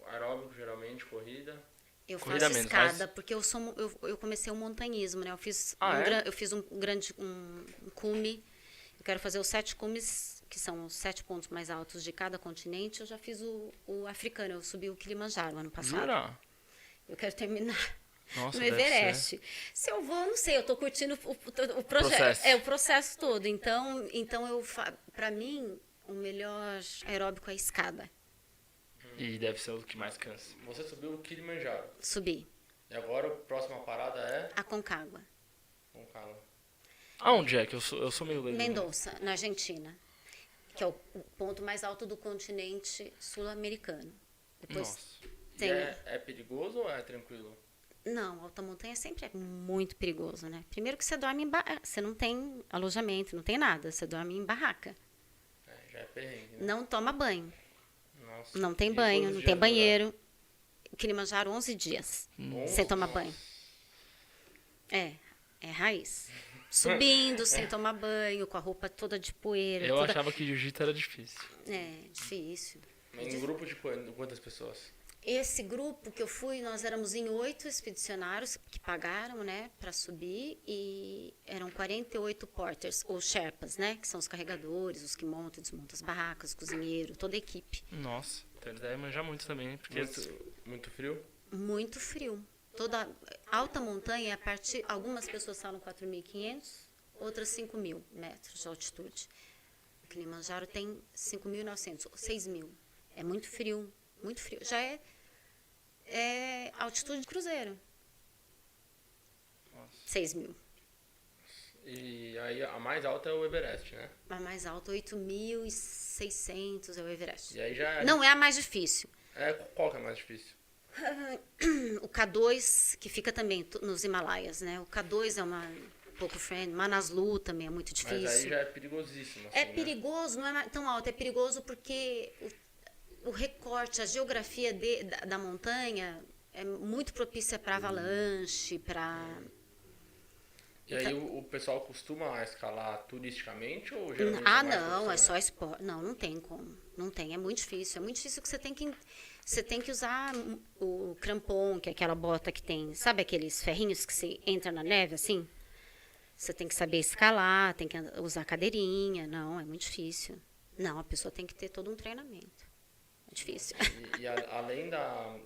Aeróbico, geralmente, corrida. Eu Corrida faço menos, escada, porque eu comecei o montanhismo, né? Eu fiz eu fiz um cume. Eu quero fazer os 7 cumes, que são os 7 pontos mais altos de cada continente. Eu já fiz o africano, eu subi o Kilimanjaro ano passado. Jura? Eu quero terminar Nossa, no deve Everest. Se eu vou, não sei, eu estou curtindo o Processo. o processo todo. Então para mim, o melhor aeróbico é a escada. E deve ser o que mais cansa. Você subiu o Kilimanjaro. Subi. E agora a próxima parada é... Aconcagua. Concagua. Aonde é? Que eu sou meio leigo. Mendoza, na Argentina. Que é o ponto mais alto do continente sul-americano. Depois Nossa. tem... É perigoso ou é tranquilo? Não, alta montanha sempre é muito perigoso, né? Primeiro que você dorme você não tem alojamento, não tem nada. Você dorme em barraca. Já é perrengue, né? Não toma banho. Nossa. Não tem E banho, quantos não dias tem banheiro. O Kilimanjaro 11 dias sem tomar banho. É raiz. Subindo, sem tomar banho, com a roupa toda de poeira. Eu achava que jiu-jitsu era difícil. É, difícil. Em grupo de quantas pessoas? Esse grupo que eu fui, nós éramos em 8 expedicionários que pagaram, né, para subir, e eram 48 porters, ou sherpas, né, que são os carregadores, os que montam e desmontam as barracas, cozinheiro, toda a equipe. Nossa, então eles devem manjar muito também, porque... Muito frio? Muito frio. Toda alta montanha, algumas pessoas falam 4.500, outras 5.000 metros de altitude. O Kilimanjaro tem 5.900, 6.000. É muito frio, muito frio. Já é altitude de cruzeiro. 6.000. E aí a mais alta é o Everest, né? A mais alta, 8.600 é o Everest. E aí já... Não é a mais difícil. Qual que é mais difícil? O K2, que fica também nos Himalaias, né? O K2 é um pouco friendly. Manaslu também é muito difícil. Mas aí já é perigosíssimo. Assim, É perigoso, não é tão alto. É perigoso porque o recorte, a geografia da montanha é muito propícia para avalanche, para... E aí o pessoal costuma escalar turisticamente ou geralmente não, é só esporte. Não tem como. Não tem, é muito difícil. É muito difícil que você tem que você tem que usar o crampon, que é aquela bota que tem, sabe aqueles ferrinhos que você entra na neve assim? Você tem que saber escalar, tem que usar cadeirinha. Não, é muito difícil. Não, a pessoa tem que ter todo um treinamento. É difícil. E além da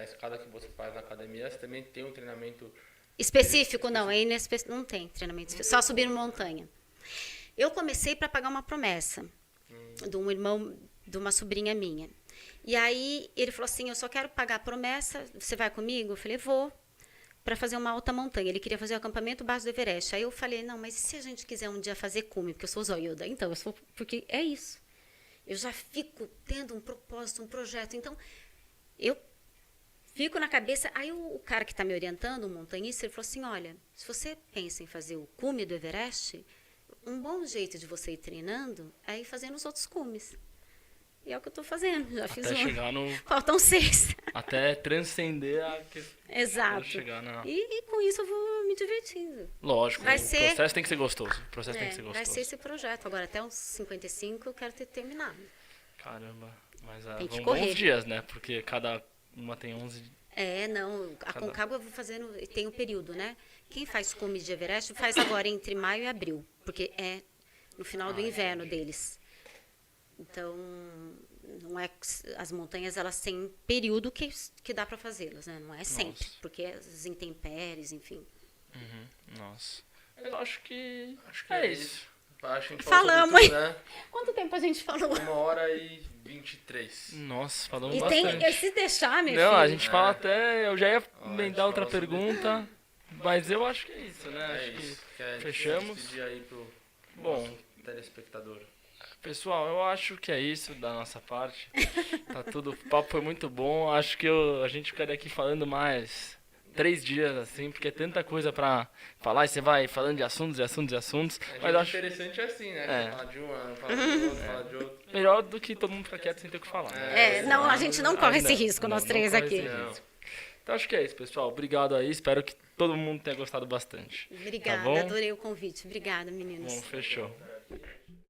escada que você faz na academia, você também tem um treinamento... Específico? Não, não tem treinamento específico. Só subir montanha. Eu comecei para pagar uma promessa de um irmão, de uma sobrinha minha. E aí ele falou assim, eu só quero pagar a promessa, você vai comigo? Eu falei, vou. Para fazer uma alta montanha. Ele queria fazer o acampamento baixo do Everest. Aí eu falei, não, mas e se a gente quiser um dia fazer cume? Porque eu sou zoiuda. Então, porque é isso. Eu já fico tendo um propósito, um projeto. Então, eu fico na cabeça. Aí o cara que está me orientando, o montanhista, ele falou assim, olha, se você pensa em fazer o cume do Everest, um bom jeito de você ir treinando é ir fazendo os outros cumes. E é o que eu estou fazendo. Já fiz Até chegar no... Faltam 6. Até transcender a... Exato. Chegar na... E com isso eu vou me divertindo. Lógico, Vai o ser... processo tem que ser gostoso. O processo tem que ser gostoso. Vai ser esse projeto. Agora, até uns 55, eu quero ter terminado. Caramba, mas Tem que vão correr. bons dias, né? Porque cada uma tem 11... Não. A Concagua eu vou fazendo... Tem um período, né? Quem faz cume de Everest faz agora entre maio e abril. Porque é no final do inverno deles. Então, não é, as montanhas elas têm período que dá para fazê-las, né? Não é sempre, porque as intempéries, enfim. Nossa. Eu acho que é isso. Acho que a gente Falamos, falou sobre tudo, né? Quanto tempo a gente falou? 1h23. Nossa, falamos E bastante. se deixar, meu Não, filho. a gente fala até... Eu já ia gente emendar outra fala sobre pergunta, mas eu acho que é isso, né? É Acho isso. que Quer fechamos. despedir aí pro Bom, nosso telespectador. pessoal, eu acho que é isso da nossa parte. Tá tudo... O papo foi muito bom. Acho que a gente ficaria aqui falando mais 3 dias, assim, porque é tanta coisa pra falar e você vai falando de assuntos e assuntos e assuntos. Mas acho interessante assim, né? É. Fala de um ano, fala de outro, fala de outro. melhor do que todo mundo ficar quieto sem ter o que falar. Não, a gente não corre esse risco, nós não três corre aqui. esse risco. Então acho que é isso, pessoal. Obrigado aí. Espero que todo mundo tenha gostado bastante. Obrigada, Tá bom? adorei o convite. Obrigada, meninos. Bom, fechou.